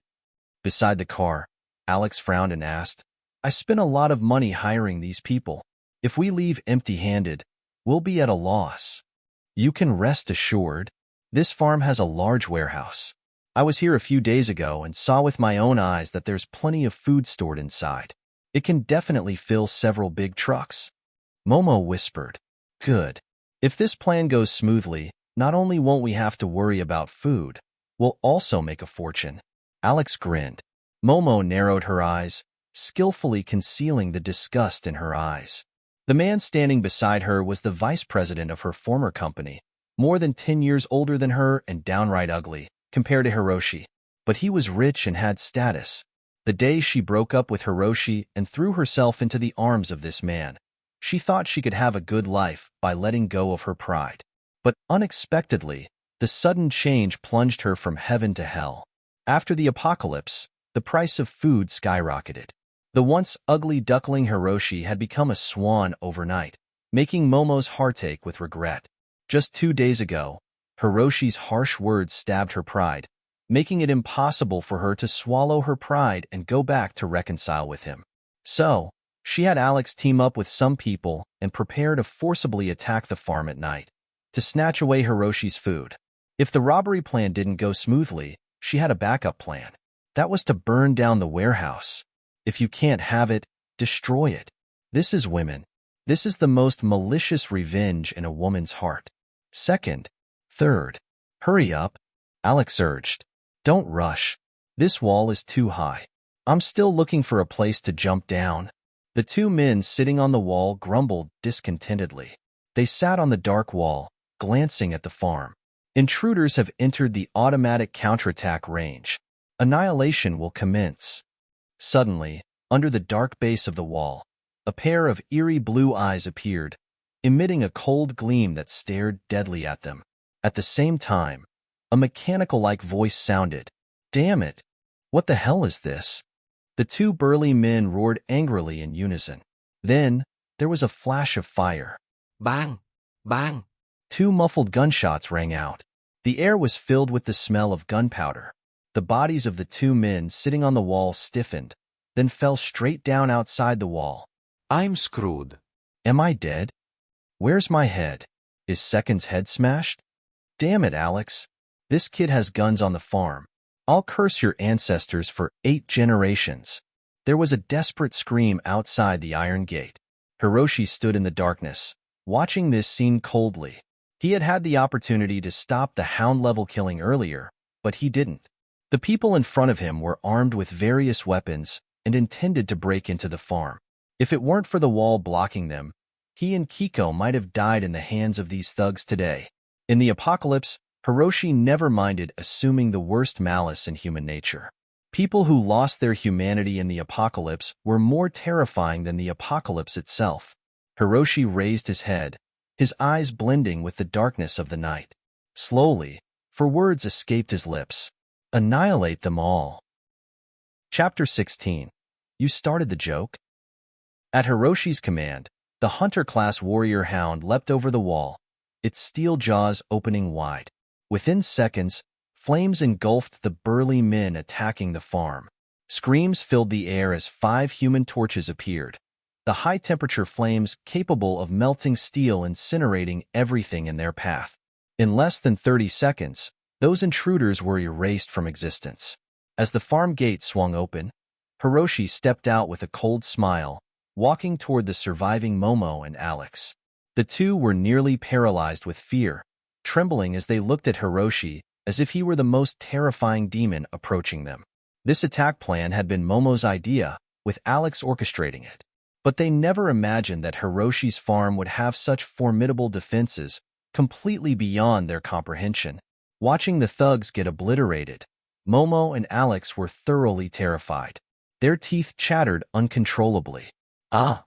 Beside the car, Alex frowned and asked, I spent a lot of money hiring these people. If we leave empty-handed, we'll be at a loss. You can rest assured, this farm has a large warehouse. I was here a few days ago and saw with my own eyes that there's plenty of food stored inside. It can definitely fill several big trucks. Momo whispered, Good. If this plan goes smoothly, not only won't we have to worry about food, we'll also make a fortune. Alex grinned. Momo narrowed her eyes, skillfully concealing the disgust in her eyes. The man standing beside her was the vice president of her former company, more than 10 years older than her and downright ugly, compared to Hiroshi. But he was rich and had status. The day she broke up with Hiroshi and threw herself into the arms of this man, she thought she could have a good life by letting go of her pride. But unexpectedly, the sudden change plunged her from heaven to hell. After the apocalypse, the price of food skyrocketed. The once ugly duckling Hiroshi had become a swan overnight, making Momo's heart ache with regret. Just 2 days ago, Hiroshi's harsh words stabbed her pride, making it impossible for her to swallow her pride and go back to reconcile with him. So, she had Alex team up with some people and prepare to forcibly attack the farm at night, to snatch away Hiroshi's food. If the robbery plan didn't go smoothly, she had a backup plan. That was to burn down the warehouse. If you can't have it, destroy it. This is women. This is the most malicious revenge in a woman's heart. Second, third. Hurry up, Alex urged. Don't rush. This wall is too high. I'm still looking for a place to jump down. The 2 men sitting on the wall grumbled discontentedly. They sat on the dark wall, glancing at the farm. Intruders have entered the automatic counterattack range. Annihilation will commence. Suddenly, under the dark base of the wall, a pair of eerie blue eyes appeared, emitting a cold gleam that stared deadly at them. At the same time, a mechanical-like voice sounded. Damn it! What the hell is this? The 2 burly men roared angrily in unison. Then, there was a flash of fire. Bang! Bang! 2 muffled gunshots rang out. The air was filled with the smell of gunpowder. The bodies of the 2 men sitting on the wall stiffened, then fell straight down outside the wall. I'm screwed. Am I dead? Where's my head? Is Second's head smashed? Damn it, Alex. This kid has guns on the farm. I'll curse your ancestors for 8 generations. There was a desperate scream outside the iron gate. Hiroshi stood in the darkness, watching this scene coldly. He had had the opportunity to stop the hound-level killing earlier, but he didn't. The people in front of him were armed with various weapons and intended to break into the farm. If it weren't for the wall blocking them, he and Kiko might have died in the hands of these thugs today. In the apocalypse, Hiroshi never minded assuming the worst malice in human nature. People who lost their humanity in the apocalypse were more terrifying than the apocalypse itself. Hiroshi raised his head, his eyes blending with the darkness of the night. Slowly, for words escaped his lips. Annihilate them all. Chapter 16. You started the joke? At Hiroshi's command, the hunter-class warrior hound leapt over the wall, its steel jaws opening wide. Within seconds, flames engulfed the burly men attacking the farm. Screams filled the air as 5 human torches appeared, the high-temperature flames capable of melting steel, incinerating everything in their path. In less than 30 seconds, Those intruders were erased from existence. As the farm gate swung open, Hiroshi stepped out with a cold smile, walking toward the surviving Momo and Alex. The two were nearly paralyzed with fear, trembling as they looked at Hiroshi as if he were the most terrifying demon approaching them. This attack plan had been Momo's idea, with Alex orchestrating it. But they never imagined that Hiroshi's farm would have such formidable defenses, completely beyond their comprehension. Watching the thugs get obliterated, Momo and Alex were thoroughly terrified. Their teeth chattered uncontrollably. Ah!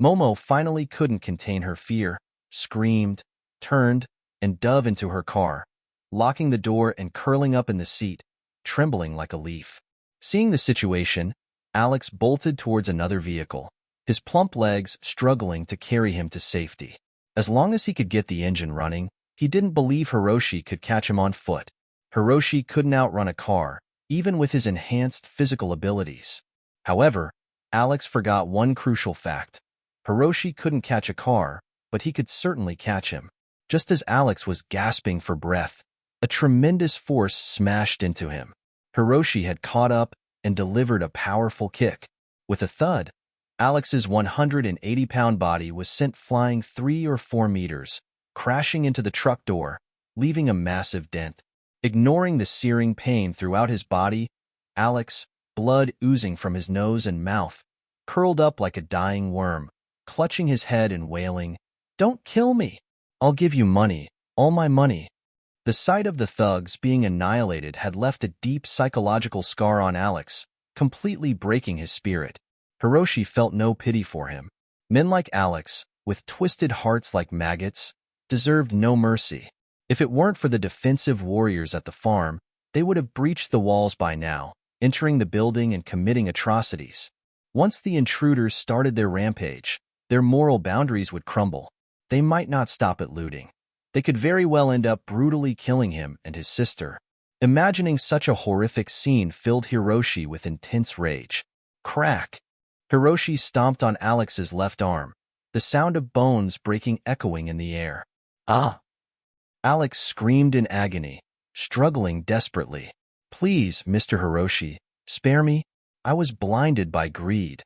Momo finally couldn't contain her fear, screamed, turned, and dove into her car, locking the door and curling up in the seat, trembling like a leaf. Seeing the situation, Alex bolted towards another vehicle, his plump legs struggling to carry him to safety. As long as he could get the engine running, he didn't believe Hiroshi could catch him on foot. Hiroshi couldn't outrun a car, even with his enhanced physical abilities. However, Alex forgot one crucial fact. Hiroshi couldn't catch a car, but he could certainly catch him. Just as Alex was gasping for breath, a tremendous force smashed into him. Hiroshi had caught up and delivered a powerful kick. With a thud, Alex's 180-pound body was sent flying 3 or 4 meters, crashing into the truck door, leaving a massive dent. Ignoring the searing pain throughout his body, Alex, blood oozing from his nose and mouth, curled up like a dying worm, clutching his head and wailing, "Don't kill me! I'll give you money, all my money." The sight of the thugs being annihilated had left a deep psychological scar on Alex, completely breaking his spirit. Hiroshi felt no pity for him. Men like Alex, with twisted hearts like maggots, deserved no mercy. If it weren't for the defensive warriors at the farm, they would have breached the walls by now, entering the building and committing atrocities. Once the intruders started their rampage, their moral boundaries would crumble. They might not stop at looting. They could very well end up brutally killing him and his sister. Imagining such a horrific scene filled Hiroshi with intense rage. Crack! Hiroshi stomped on Alex's left arm, the sound of bones breaking echoing in the air. Ah! Alex screamed in agony, struggling desperately. "Please, Mr. Hiroshi, spare me. I was blinded by greed.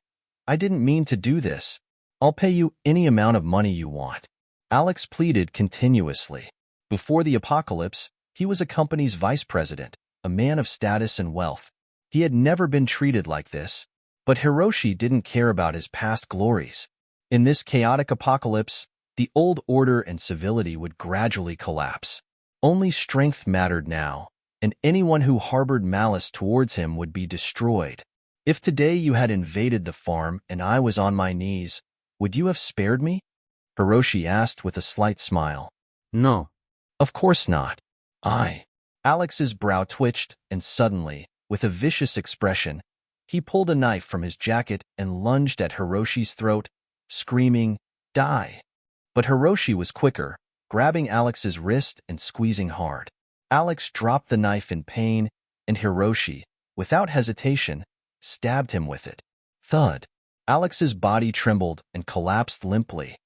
I didn't mean to do this. I'll pay you any amount of money you want." Alex pleaded continuously. Before the apocalypse, he was a company's vice president, a man of status and wealth. He had never been treated like this. But Hiroshi didn't care about his past glories. In this chaotic apocalypse, the old order and civility would gradually collapse. Only strength mattered now, and anyone who harbored malice towards him would be destroyed. "If today you had invaded the farm and I was on my knees, would you have spared me?" Hiroshi asked with a slight smile. No. "Of course not. Alex's brow twitched, and suddenly, with a vicious expression, he pulled a knife from his jacket and lunged at Hiroshi's throat, screaming, "Die!" But Hiroshi was quicker, grabbing Alex's wrist and squeezing hard. Alex dropped the knife in pain, and Hiroshi, without hesitation, stabbed him with it. Thud! Alex's body trembled and collapsed limply.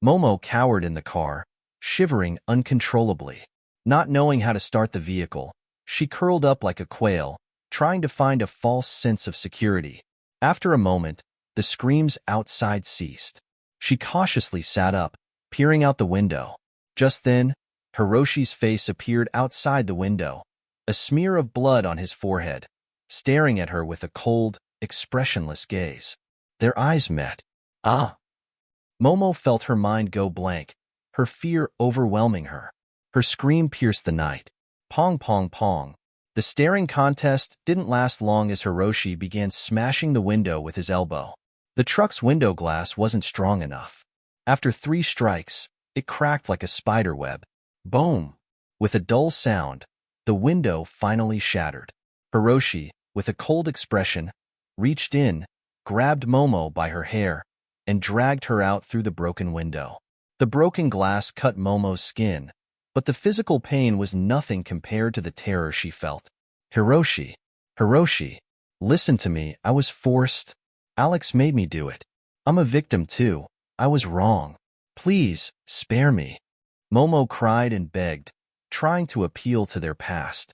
Momo cowered in the car, shivering uncontrollably. Not knowing how to start the vehicle, she curled up like a quail, trying to find a false sense of security. After a moment, the screams outside ceased. She cautiously sat up, peering out the window. Just then, Hiroshi's face appeared outside the window, a smear of blood on his forehead, staring at her with a cold, expressionless gaze. Their eyes met. Ah! Momo felt her mind go blank, her fear overwhelming her. Her scream pierced the night. Pong, pong, pong. The staring contest didn't last long as Hiroshi began smashing the window with his elbow. The truck's window glass wasn't strong enough. After 3 strikes, it cracked like a spider web. Boom! With a dull sound, the window finally shattered. Hiroshi, with a cold expression, reached in, grabbed Momo by her hair, and dragged her out through the broken window. The broken glass cut Momo's skin, but the physical pain was nothing compared to the terror she felt. Hiroshi, listen to me, I was forced. Alex made me do it. I'm a victim too. I was wrong. Please, spare me. Momo cried and begged, trying to appeal to their past.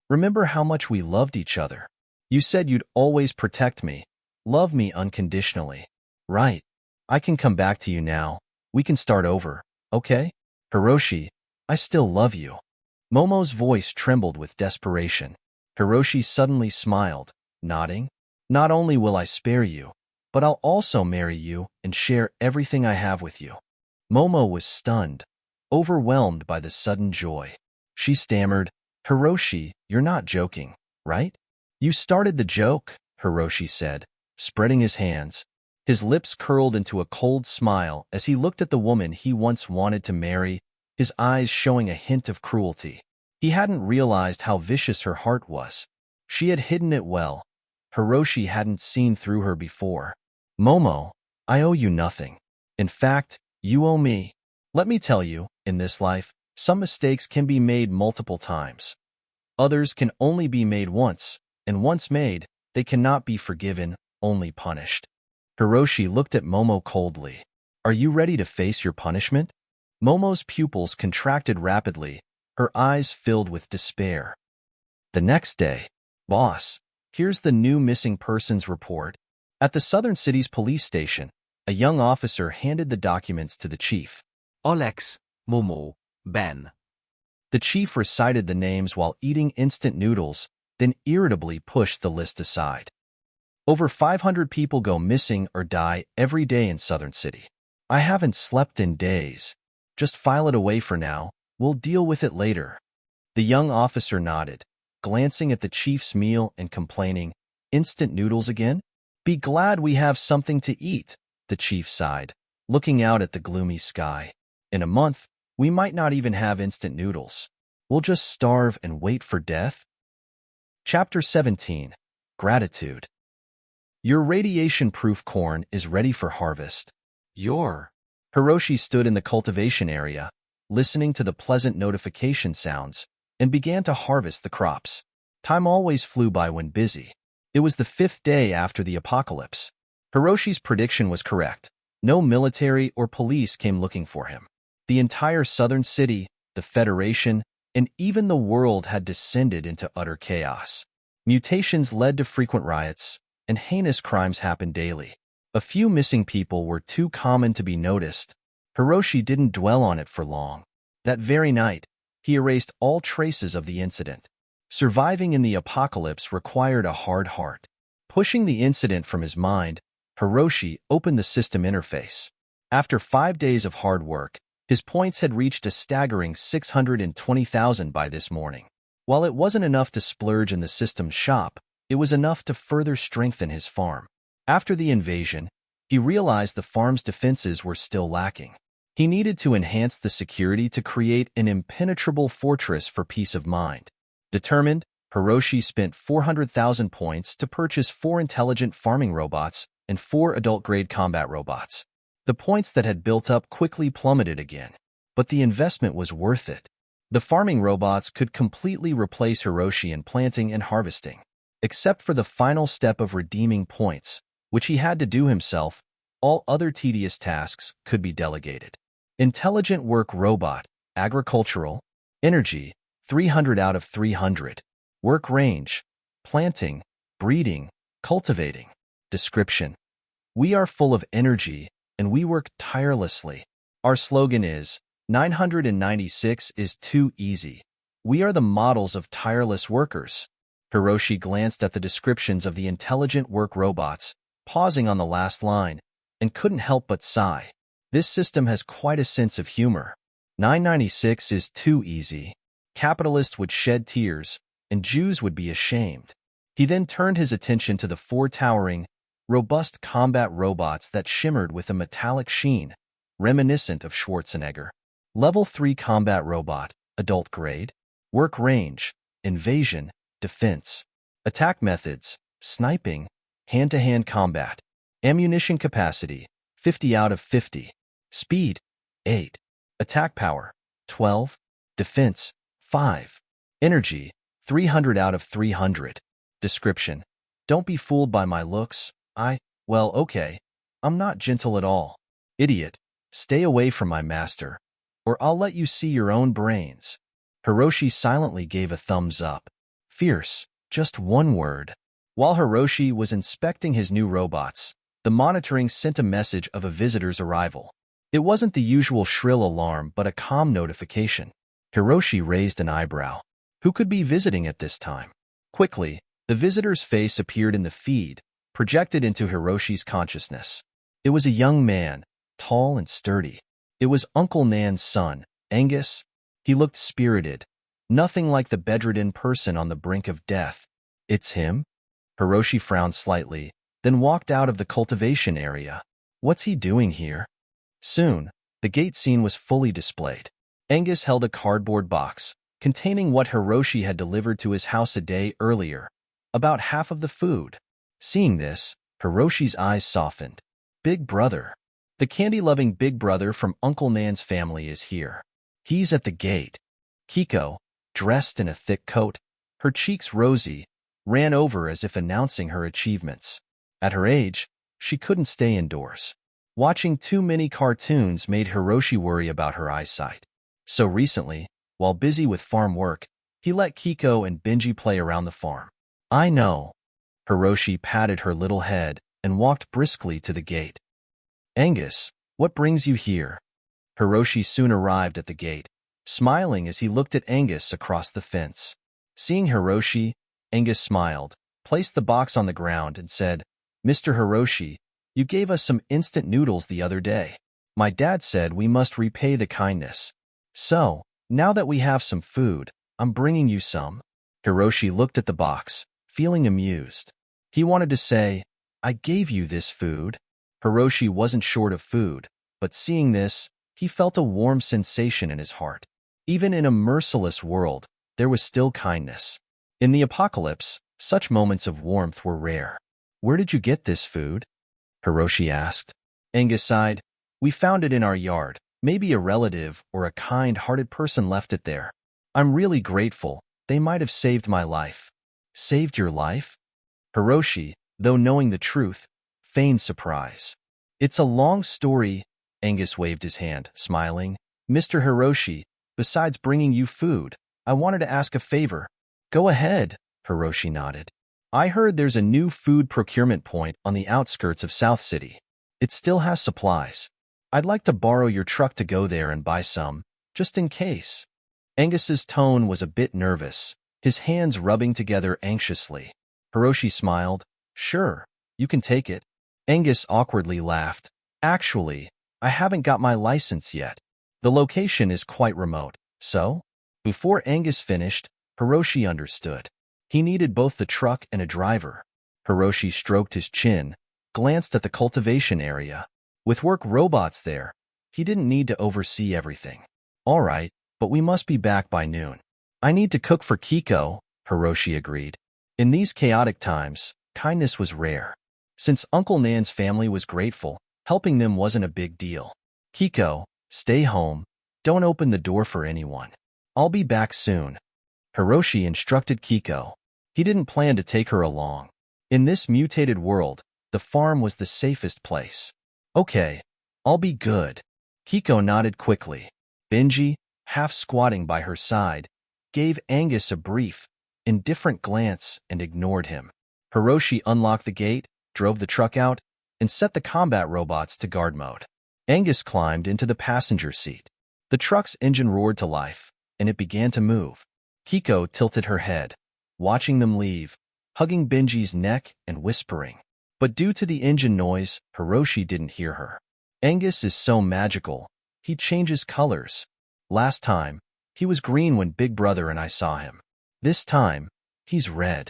Remember how much we loved each other. You said you'd always protect me, love me unconditionally. Right. I can come back to you now. We can start over, okay? Hiroshi, I still love you. Momo's voice trembled with desperation. Hiroshi suddenly smiled, nodding. Not only will I spare you, but I'll also marry you and share everything I have with you. Momo was stunned, overwhelmed by the sudden joy. She stammered, Hiroshi, you're not joking, right? You started the joke, Hiroshi said, spreading his hands. His lips curled into a cold smile as he looked at the woman he once wanted to marry, his eyes showing a hint of cruelty. He hadn't realized how vicious her heart was. She had hidden it well. Hiroshi hadn't seen through her before. Momo, I owe you nothing. In fact, you owe me. Let me tell you, in this life, some mistakes can be made multiple times. Others can only be made once, and once made, they cannot be forgiven, only punished. Hiroshi looked at Momo coldly. Are you ready to face your punishment? Momo's pupils contracted rapidly, her eyes filled with despair. The next day, boss, here's the new missing persons report. At the Southern City's police station, a young officer handed the documents to the chief. Alex, Momo, Ben. The chief recited the names while eating instant noodles, then irritably pushed the list aside. Over 500 people go missing or die every day in Southern City. I haven't slept in days. Just file it away for now. We'll deal with it later. The young officer nodded, glancing at the chief's meal and complaining, instant noodles again? Be glad we have something to eat, the chief sighed, looking out at the gloomy sky. In a month, we might not even have instant noodles. We'll just starve and wait for death? Chapter 17. Gratitude. Your radiation-proof corn is ready for harvest. Hiroshi stood in the cultivation area, listening to the pleasant notification sounds, and began to harvest the crops. Time always flew by when busy. It was the 5th day after the apocalypse. Hiroshi's prediction was correct. No military or police came looking for him. The entire southern city, the Federation, and even the world had descended into utter chaos. Mutations led to frequent riots, and heinous crimes happened daily. A few missing people were too common to be noticed. Hiroshi didn't dwell on it for long. That very night, he erased all traces of the incident. Surviving in the apocalypse required a hard heart. Pushing the incident from his mind, Hiroshi opened the system interface. After 5 days of hard work, his points had reached a staggering 620,000 by this morning. While it wasn't enough to splurge in the system's shop, it was enough to further strengthen his farm. After the invasion, he realized the farm's defenses were still lacking. He needed to enhance the security to create an impenetrable fortress for peace of mind. Determined, Hiroshi spent 400,000 points to purchase 4 intelligent farming robots and 4 adult-grade combat robots. The points that had built up quickly plummeted again, but the investment was worth it. The farming robots could completely replace Hiroshi in planting and harvesting. Except for the final step of redeeming points, which he had to do himself, all other tedious tasks could be delegated. Intelligent Work Robot, Agricultural, Energy, 300 out of 300. Work Range, Planting, Breeding, Cultivating. Description: We are full of energy, and we work tirelessly. Our slogan is, 996 is too easy. We are the models of tireless workers. Hiroshi glanced at the descriptions of the intelligent work robots, pausing on the last line, and couldn't help but sigh. This system has quite a sense of humor. 996 is too easy. Capitalists would shed tears, and Jews would be ashamed. He then turned his attention to the 4 towering, robust combat robots that shimmered with a metallic sheen, reminiscent of Schwarzenegger. Level 3 combat robot, adult grade. Work range, invasion, defense. Attack methods, sniping, hand-to-hand combat. Ammunition capacity, 50 out of 50. Speed, 8. Attack power, 12. Defense, 5. Energy, 300 out of 300. Description: Don't be fooled by my looks. Well, okay. I'm not gentle at all. Idiot, stay away from my master, or I'll let you see your own brains. Hiroshi silently gave a thumbs up. Fierce, just one word. While Hiroshi was inspecting his new robots, the monitoring sent a message of a visitor's arrival. It wasn't the usual shrill alarm, but a calm notification. Hiroshi raised an eyebrow. Who could be visiting at this time? Quickly, the visitor's face appeared in the feed, projected into Hiroshi's consciousness. It was a young man, tall and sturdy. It was Uncle Nan's son, Angus. He looked spirited, nothing like the bedridden person on the brink of death. It's him? Hiroshi frowned slightly, then walked out of the cultivation area. What's he doing here? Soon, the gate scene was fully displayed. Angus held a cardboard box, containing what Hiroshi had delivered to his house a day earlier, about half of the food. Seeing this, Hiroshi's eyes softened. Big brother. The candy-loving big brother from Uncle Nan's family is here. He's at the gate. Kiko, dressed in a thick coat, her cheeks rosy, ran over as if announcing her achievements. At her age, she couldn't stay indoors. Watching too many cartoons made Hiroshi worry about her eyesight. So recently, while busy with farm work, he let Kiko and Benji play around the farm. I know. Hiroshi patted her little head and walked briskly to the gate. Angus, what brings you here? Hiroshi soon arrived at the gate, smiling as he looked at Angus across the fence. Seeing Hiroshi, Angus smiled, placed the box on the ground, and said, Mr. Hiroshi, you gave us some instant noodles the other day. My dad said we must repay the kindness. So, now that we have some food, I'm bringing you some. Hiroshi looked at the box, feeling amused. He wanted to say, I gave you this food. Hiroshi wasn't short of food, but seeing this, he felt a warm sensation in his heart. Even in a merciless world, there was still kindness. In the apocalypse, such moments of warmth were rare. Where did you get this food? Hiroshi asked. Angus sighed. We found it in our yard. Maybe a relative or a kind-hearted person left it there. I'm really grateful. They might have saved my life. Saved your life? Hiroshi, though knowing the truth, feigned surprise. It's a long story. Angus waved his hand, smiling. Mr. Hiroshi, besides bringing you food, I wanted to ask a favor. Go ahead, Hiroshi nodded. I heard there's a new food procurement point on the outskirts of South City. It still has supplies. I'd like to borrow your truck to go there and buy some, just in case. Angus's tone was a bit nervous, his hands rubbing together anxiously. Hiroshi smiled. Sure, you can take it. Angus awkwardly laughed. Actually, I haven't got my license yet. The location is quite remote, so? Before Angus finished, Hiroshi understood. He needed both the truck and a driver. Hiroshi stroked his chin, glanced at the cultivation area. With work robots there, he didn't need to oversee everything. All right, but we must be back by noon. I need to cook for Kiko, Hiroshi agreed. In these chaotic times, kindness was rare. Since Uncle Nan's family was grateful, helping them wasn't a big deal. Kiko, stay home. Don't open the door for anyone. I'll be back soon. Hiroshi instructed Kiko. He didn't plan to take her along. In this mutated world, the farm was the safest place. Okay, I'll be good. Kiko nodded quickly. Benji, half squatting by her side, gave Angus a brief, indifferent glance and ignored him. Hiroshi unlocked the gate, drove the truck out, and set the combat robots to guard mode. Angus climbed into the passenger seat. The truck's engine roared to life, and it began to move. Kiko tilted her head, watching them leave, hugging Benji's neck and whispering. But due to the engine noise, Hiroshi didn't hear her. Angus is so magical. He changes colors. Last time, he was green when Big Brother and I saw him. This time, he's red.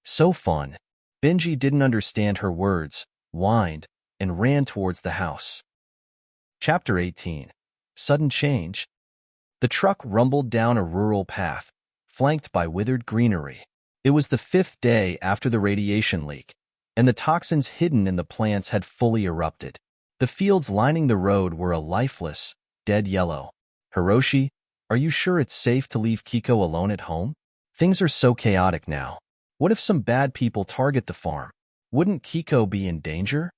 So fun. Benji didn't understand her words, whined, and ran towards the house. Chapter 18. Sudden Change. The truck rumbled down a rural path, flanked by withered greenery. It was the 5th day after the radiation leak, and the toxins hidden in the plants had fully erupted. The fields lining the road were a lifeless, dead yellow. Hiroshi, are you sure it's safe to leave Kiko alone at home? Things are so chaotic now. What if some bad people target the farm? Wouldn't Kiko be in danger?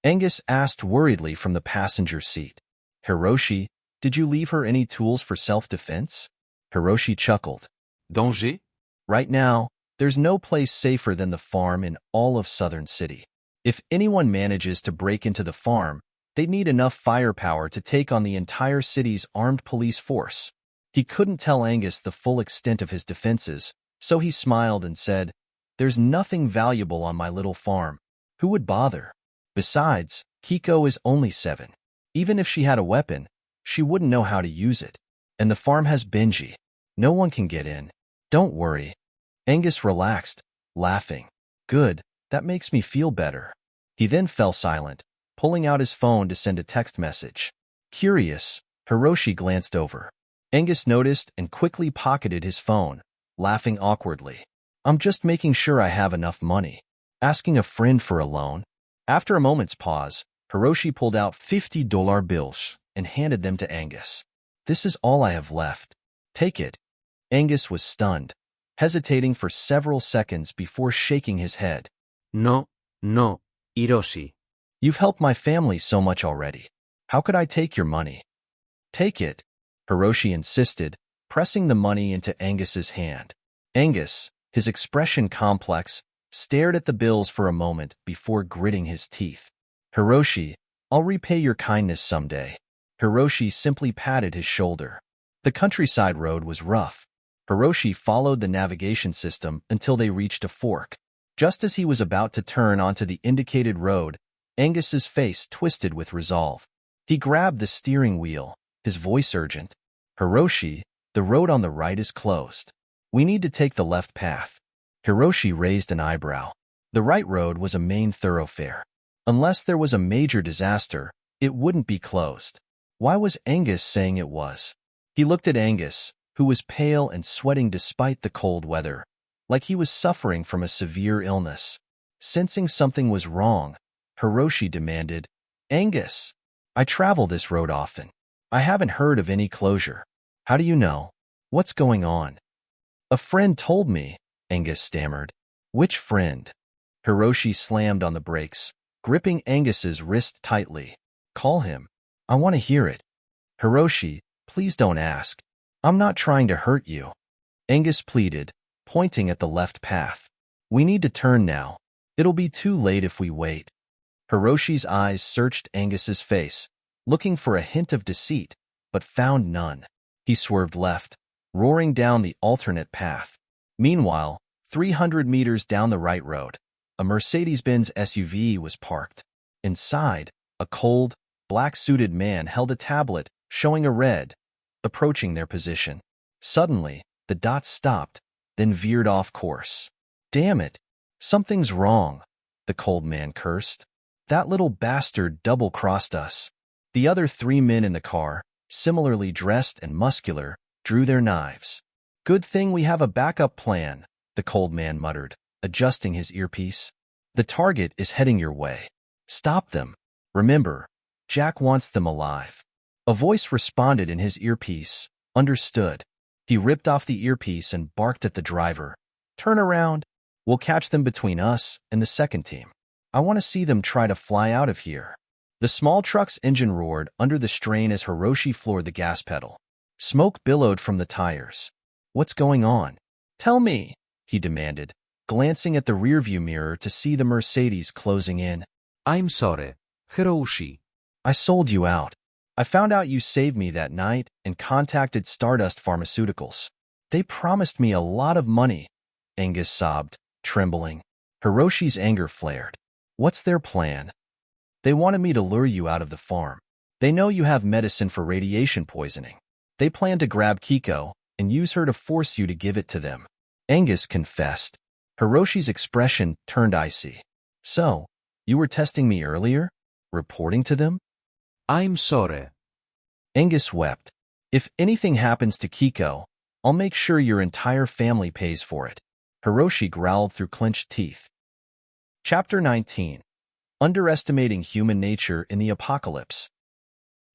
Angus asked worriedly from the passenger seat. Hiroshi, did you leave her any tools for self-defense? Hiroshi chuckled. Danger? Right now, there's no place safer than the farm in all of Southern City. If anyone manages to break into the farm, they'd need enough firepower to take on the entire city's armed police force. He couldn't tell Angus the full extent of his defenses, so he smiled and said, "There's nothing valuable on my little farm. Who would bother? Besides, Kiko is only 7. Even if she had a weapon, she wouldn't know how to use it. And the farm has Benji. No one can get in. Don't worry." Angus relaxed, laughing. "Good, that makes me feel better." He then fell silent, pulling out his phone to send a text message. Curious, Hiroshi glanced over. Angus noticed and quickly pocketed his phone, laughing awkwardly. "I'm just making sure I have enough money. Asking a friend for a loan." After a moment's pause, Hiroshi pulled out $50 bills and handed them to Angus. "This is all I have left. Take it." Angus was stunned, hesitating for several seconds before shaking his head. No, Hiroshi. "You've helped my family so much already. How could I take your money?" "Take it," Hiroshi insisted, pressing the money into Angus's hand. Angus, his expression complex, stared at the bills for a moment before gritting his teeth. "Hiroshi, I'll repay your kindness someday." Hiroshi simply patted his shoulder. The countryside road was rough. Hiroshi followed the navigation system until they reached a fork. Just as he was about to turn onto the indicated road, Angus's face twisted with resolve. He grabbed the steering wheel, his voice urgent. "Hiroshi, the road on the right is closed. We need to take the left path." Hiroshi raised an eyebrow. The right road was a main thoroughfare. Unless there was a major disaster, it wouldn't be closed. Why was Angus saying it was? He looked at Angus, who was pale and sweating despite the cold weather, like he was suffering from a severe illness. Sensing something was wrong, Hiroshi demanded, "Angus, I travel this road often. I haven't heard of any closure. How do you know? What's going on?" "A friend told me," Angus stammered. "Which friend?" Hiroshi slammed on the brakes, gripping Angus's wrist tightly. "Call him. I want to hear it." "Hiroshi, please don't ask. I'm not trying to hurt you," Angus pleaded, pointing at the left path. "We need to turn now. It'll be too late if we wait." Hiroshi's eyes searched Angus's face, looking for a hint of deceit, but found none. He swerved left, roaring down the alternate path. Meanwhile, 300 meters down the right road, a Mercedes-Benz SUV was parked. Inside, a cold, black-suited man held a tablet showing a red, approaching their position. Suddenly, the dot stopped, then veered off course. "Damn it! Something's wrong," the cold man cursed. "That little bastard double-crossed us." The other 3 men in the car, similarly dressed and muscular, drew their knives. "Good thing we have a backup plan," the cold man muttered, adjusting his earpiece. "The target is heading your way. Stop them. Remember, Jack wants them alive." A voice responded in his earpiece. "Understood." He ripped off the earpiece and barked at the driver. "Turn around. We'll catch them between us and the second team. I want to see them try to fly out of here." The small truck's engine roared under the strain as Hiroshi floored the gas pedal. Smoke billowed from the tires. "What's going on? Tell me," he demanded, glancing at the rearview mirror to see the Mercedes closing in. I'm sorry, Hiroshi. "I sold you out. I found out you saved me that night and contacted Stardust Pharmaceuticals. They promised me a lot of money," Angus sobbed, trembling. Hiroshi's anger flared. "What's their plan?" "They wanted me to lure you out of the farm. They know you have medicine for radiation poisoning. They plan to grab Kiko and use her to force you to give it to them," Angus confessed. Hiroshi's expression turned icy. "So, you were testing me earlier? Reporting to them?" I'm sorry. Angus wept. "If anything happens to Kiko, I'll make sure your entire family pays for it." Hiroshi growled through clenched teeth. Chapter 19. Underestimating Human Nature in the Apocalypse.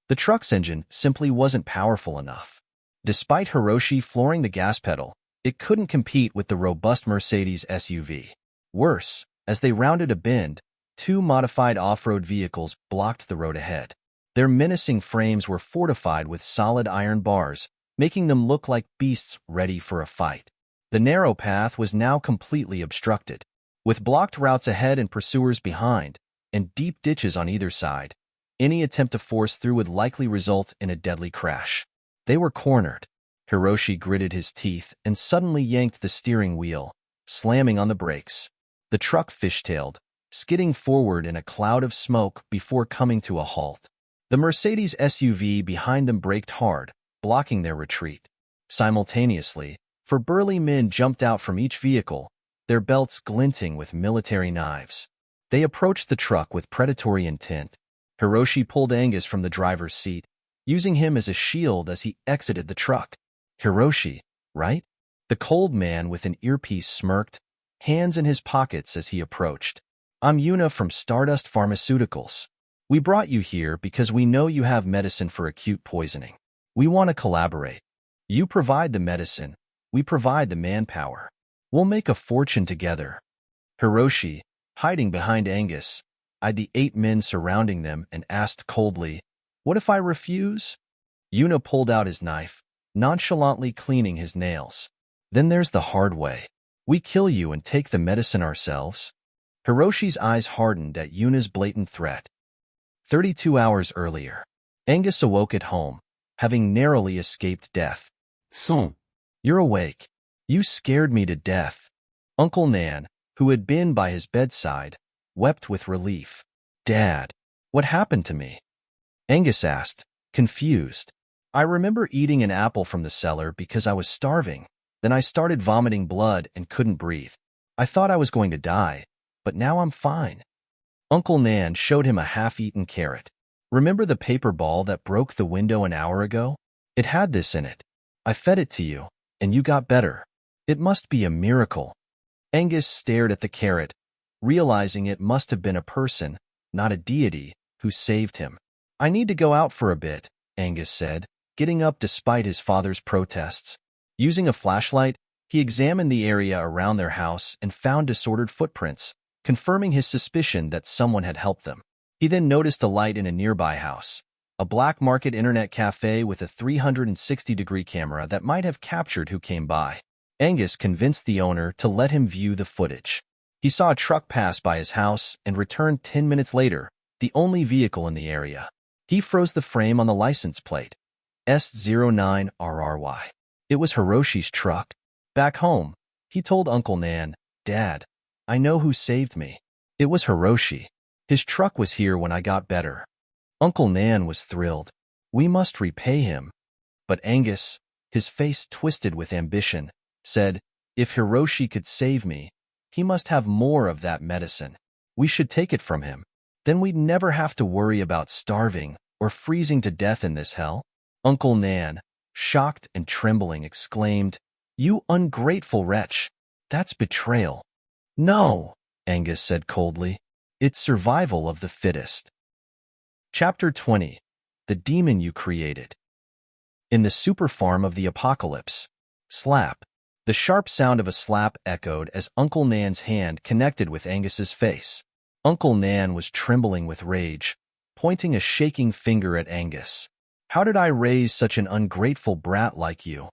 The truck's engine simply wasn't powerful enough. Despite Hiroshi flooring the gas pedal, it couldn't compete with the robust Mercedes SUV. Worse, as they rounded a bend, 2 modified off-road vehicles blocked the road ahead. Their menacing frames were fortified with solid iron bars, making them look like beasts ready for a fight. The narrow path was now completely obstructed, with blocked routes ahead and pursuers behind, and deep ditches on either side. Any attempt to force through would likely result in a deadly crash. They were cornered. Hiroshi gritted his teeth and suddenly yanked the steering wheel, slamming on the brakes. The truck fishtailed, skidding forward in a cloud of smoke before coming to a halt. The Mercedes SUV behind them braked hard, blocking their retreat. Simultaneously, four burly men jumped out from each vehicle, their belts glinting with military knives. They approached the truck with predatory intent. Hiroshi pulled Angus from the driver's seat, using him as a shield as he exited the truck. Hiroshi, right? The cold man with an earpiece smirked, hands in his pockets as he approached. I'm Yuna from Stardust Pharmaceuticals. We brought you here because we know you have medicine for acute poisoning. We want to collaborate. You provide the medicine, we provide the manpower. We'll make a fortune together. Hiroshi, hiding behind Angus, eyed the 8 men surrounding them and asked coldly, "What if I refuse?" Yuna pulled out his knife, nonchalantly cleaning his nails. "Then there's the hard way. We kill you and take the medicine ourselves." Hiroshi's eyes hardened at Yuna's blatant threat. 32 hours earlier, Angus awoke at home, having narrowly escaped death. Son. You're awake. You scared me to death. Uncle Nan, who had been by his bedside, wept with relief. Dad, what happened to me? Angus asked, confused. I remember eating an apple from the cellar because I was starving. Then I started vomiting blood and couldn't breathe. I thought I was going to die, but now I'm fine. Uncle Nan showed him a half-eaten carrot. Remember the paper ball that broke the window an hour ago? It had this in it. I fed it to you, and you got better. It must be a miracle. Angus stared at the carrot, realizing it must have been a person, not a deity, who saved him. I need to go out for a bit, Angus said, getting up despite his father's protests. Using a flashlight, he examined the area around their house and found disordered footprints, confirming his suspicion that someone had helped them. He then noticed a light in a nearby house, a black market internet cafe with a 360-degree camera that might have captured who came by. Angus convinced the owner to let him view the footage. He saw a truck pass by his house and returned 10 minutes later, the only vehicle in the area. He froze the frame on the license plate, S09RRY. It was Hiroshi's truck. Back home, he told Uncle Nan, Dad, I know who saved me. It was Hiroshi. His truck was here when I got better. Uncle Nan was thrilled. We must repay him. But Angus, his face twisted with ambition, said, if Hiroshi could save me, he must have more of that medicine. We should take it from him. Then we'd never have to worry about starving or freezing to death in this hell. Uncle Nan, shocked and trembling, exclaimed, You ungrateful wretch! That's betrayal. No, Angus said coldly. It's survival of the fittest. Chapter 20. The Demon You Created. In the super farm of the apocalypse. Slap. The sharp sound of a slap echoed as Uncle Nan's hand connected with Angus's face. Uncle Nan was trembling with rage, pointing a shaking finger at Angus. How did I raise such an ungrateful brat like you?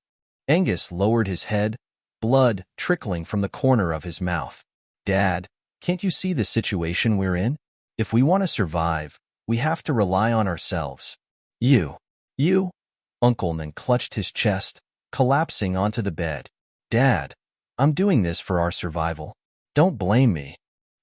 Angus lowered his head, blood trickling from the corner of his mouth. Dad, can't you see the situation we're in? If we want to survive, we have to rely on ourselves. You. Uncle Nan clutched his chest, collapsing onto the bed. Dad, I'm doing this for our survival. Don't blame me.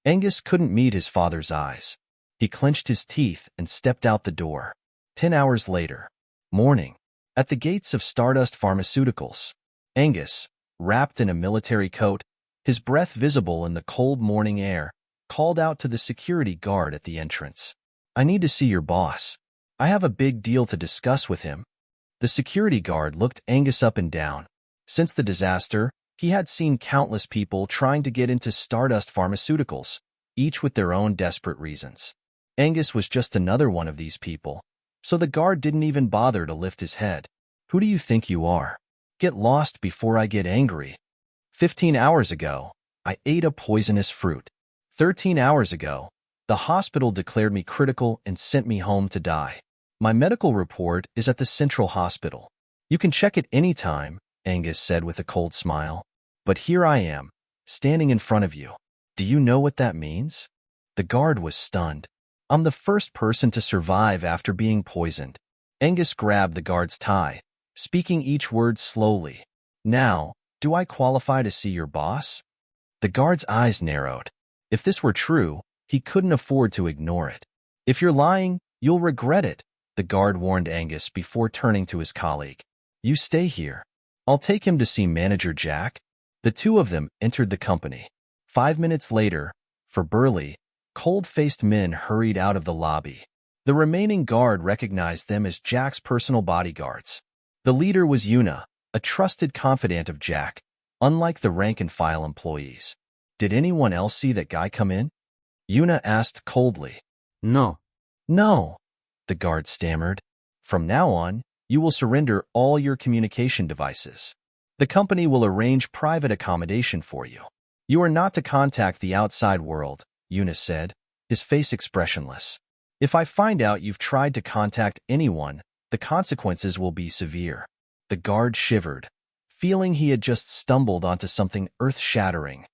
Angus couldn't meet his father's eyes. He clenched his teeth and stepped out the door. 10 hours later. Morning. At the gates of Stardust Pharmaceuticals. Angus, wrapped in a military coat, his breath visible in the cold morning air, called out to the security guard at the entrance. I need to see your boss. I have a big deal to discuss with him. The security guard looked Angus up and down. Since the disaster, he had seen countless people trying to get into Stardust Pharmaceuticals, each with their own desperate reasons. Angus was just another one of these people, so the guard didn't even bother to lift his head. Who do you think you are? Get lost before I get angry. 15 hours ago, I ate a poisonous fruit. 13 hours ago, the hospital declared me critical and sent me home to die. My medical report is at the Central Hospital. You can check it any time, Angus said with a cold smile. But here I am, standing in front of you. Do you know what that means? The guard was stunned. I'm the first person to survive after being poisoned. Angus grabbed the guard's tie, speaking each word slowly. Now, do I qualify to see your boss? The guard's eyes narrowed. If this were true, he couldn't afford to ignore it. If you're lying, you'll regret it, the guard warned Angus before turning to his colleague. You stay here. I'll take him to see Manager Jack. The two of them entered the company. 5 minutes later, for burly, cold-faced men hurried out of the lobby. The remaining guard recognized them as Jack's personal bodyguards. The leader was Yuna, a trusted confidant of Jack, unlike the rank-and-file employees. Did anyone else see that guy come in? Yuna asked coldly. No. No, the guard stammered. From now on, you will surrender all your communication devices. The company will arrange private accommodation for you. You are not to contact the outside world, Yuna said, his face expressionless. If I find out you've tried to contact anyone, the consequences will be severe. The guard shivered, feeling he had just stumbled onto something earth-shattering.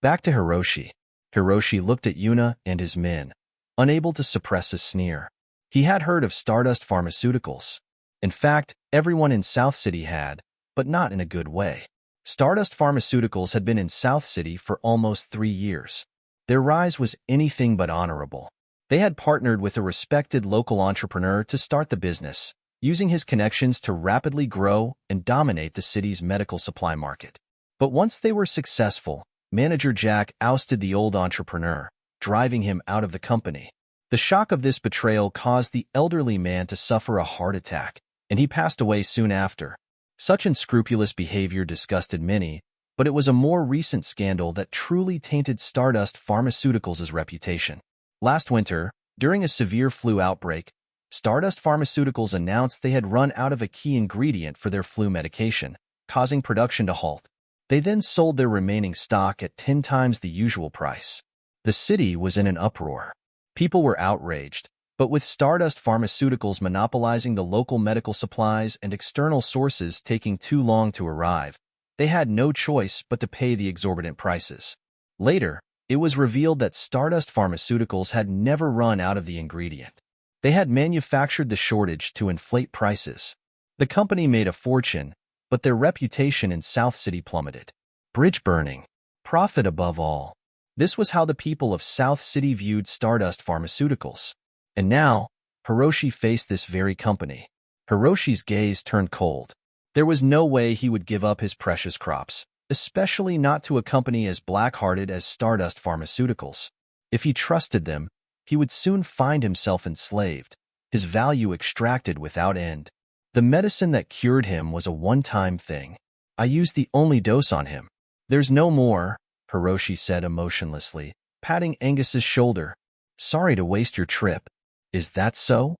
Back to Hiroshi. Hiroshi looked at Yuna and his men, unable to suppress a sneer. He had heard of Stardust Pharmaceuticals. In fact, everyone in South City had, but not in a good way. Stardust Pharmaceuticals had been in South City for almost 3 years. Their rise was anything but honorable. They had partnered with a respected local entrepreneur to start the business, using his connections to rapidly grow and dominate the city's medical supply market. But once they were successful, Manager Jack ousted the old entrepreneur, driving him out of the company. The shock of this betrayal caused the elderly man to suffer a heart attack, and he passed away soon after. Such unscrupulous behavior disgusted many, but it was a more recent scandal that truly tainted Stardust Pharmaceuticals' reputation. Last winter, during a severe flu outbreak, Stardust Pharmaceuticals announced they had run out of a key ingredient for their flu medication, causing production to halt. They then sold their remaining stock at 10 times the usual price. The city was in an uproar. People were outraged, but with Stardust Pharmaceuticals monopolizing the local medical supplies and external sources taking too long to arrive, they had no choice but to pay the exorbitant prices. Later, it was revealed that Stardust Pharmaceuticals had never run out of the ingredient. They had manufactured the shortage to inflate prices. The company made a fortune, but their reputation in South City plummeted. Bridge burning. Profit above all. This was how the people of South City viewed Stardust Pharmaceuticals. And now, Hiroshi faced this very company. Hiroshi's gaze turned cold. There was no way he would give up his precious crops, especially not to a company as black-hearted as Stardust Pharmaceuticals. If he trusted them, he would soon find himself enslaved, his value extracted without end. The medicine that cured him was a one-time thing. I used the only dose on him. There's no more, Hiroshi said emotionlessly, patting Angus's shoulder. Sorry to waste your trip. Is that so?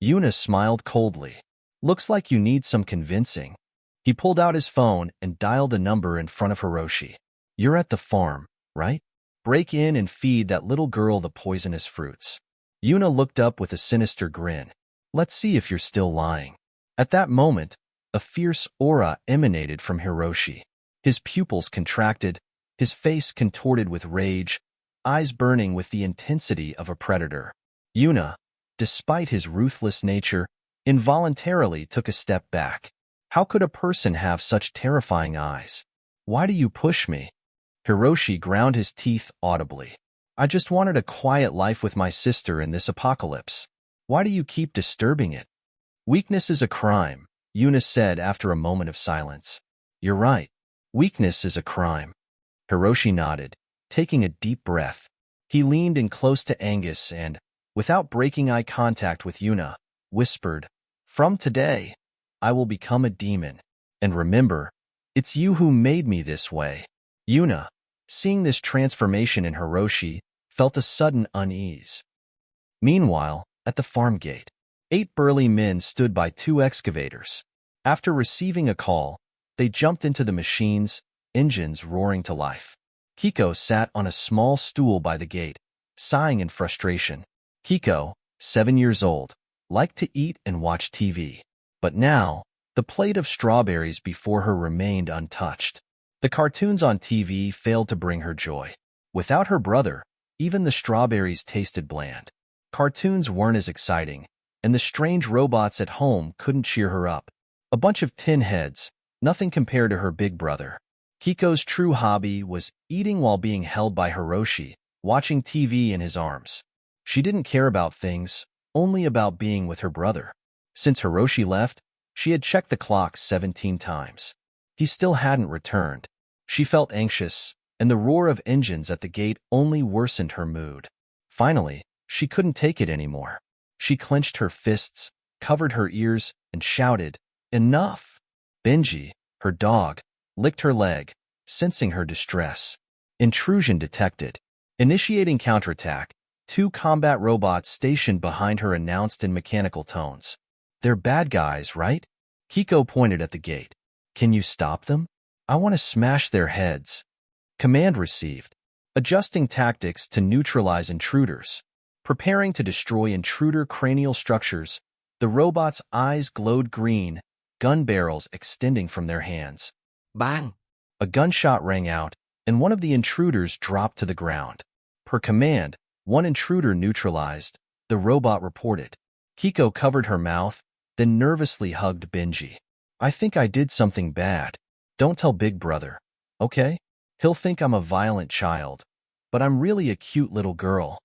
Yuna smiled coldly. Looks like you need some convincing. He pulled out his phone and dialed a number in front of Hiroshi. You're at the farm, right? Break in and feed that little girl the poisonous fruits. Yuna looked up with a sinister grin. Let's see if you're still lying. At that moment, a fierce aura emanated from Hiroshi. His pupils contracted, his face contorted with rage, eyes burning with the intensity of a predator. Yuna, despite his ruthless nature, involuntarily took a step back. How could a person have such terrifying eyes? Why do you push me? Hiroshi ground his teeth audibly. I just wanted a quiet life with my sister in this apocalypse. Why do you keep disturbing it? Weakness is a crime, Yuna said after a moment of silence. You're right. Weakness is a crime. Hiroshi nodded, taking a deep breath. He leaned in close to Angus and, without breaking eye contact with Yuna, whispered, From today, I will become a demon. And remember, it's you who made me this way. Yuna, seeing this transformation in Hiroshi, felt a sudden unease. Meanwhile, at the farm gate, 8 burly men stood by 2 excavators. After receiving a call, they jumped into the machines, engines roaring to life. Kiko sat on a small stool by the gate, sighing in frustration. Kiko, 7 years old, liked to eat and watch TV. But now, the The plate of strawberries before her remained untouched. The cartoons on TV failed to bring her joy. Without her brother, even the strawberries tasted bland. Cartoons weren't as exciting, and the strange robots at home couldn't cheer her up. A bunch of tin heads, nothing compared to her big brother. Kiko's true hobby was eating while being held by Hiroshi, watching TV in his arms. She didn't care about things, only about being with her brother. Since Hiroshi left, she had checked the clock 17 times. He still hadn't returned. She felt anxious, and the roar of engines at the gate only worsened her mood. Finally, she couldn't take it anymore. She clenched her fists, covered her ears, and shouted, "Enough!" Benji, her dog, licked her leg, sensing her distress. Intrusion detected. Initiating counterattack, 2 combat robots stationed behind her announced in mechanical tones. "They're bad guys, right?" Kiko pointed at the gate. "Can you stop them? I want to smash their heads." Command received. Adjusting tactics to neutralize intruders. Preparing to destroy intruder cranial structures, the robot's eyes glowed green, gun barrels extending from their hands. Bang! A gunshot rang out, and one of the intruders dropped to the ground. Per command, 1 intruder neutralized, the robot reported. Kiko covered her mouth, then nervously hugged Benji. "I think I did something bad. Don't tell Big Brother, okay? He'll think I'm a violent child, but I'm really a cute little girl."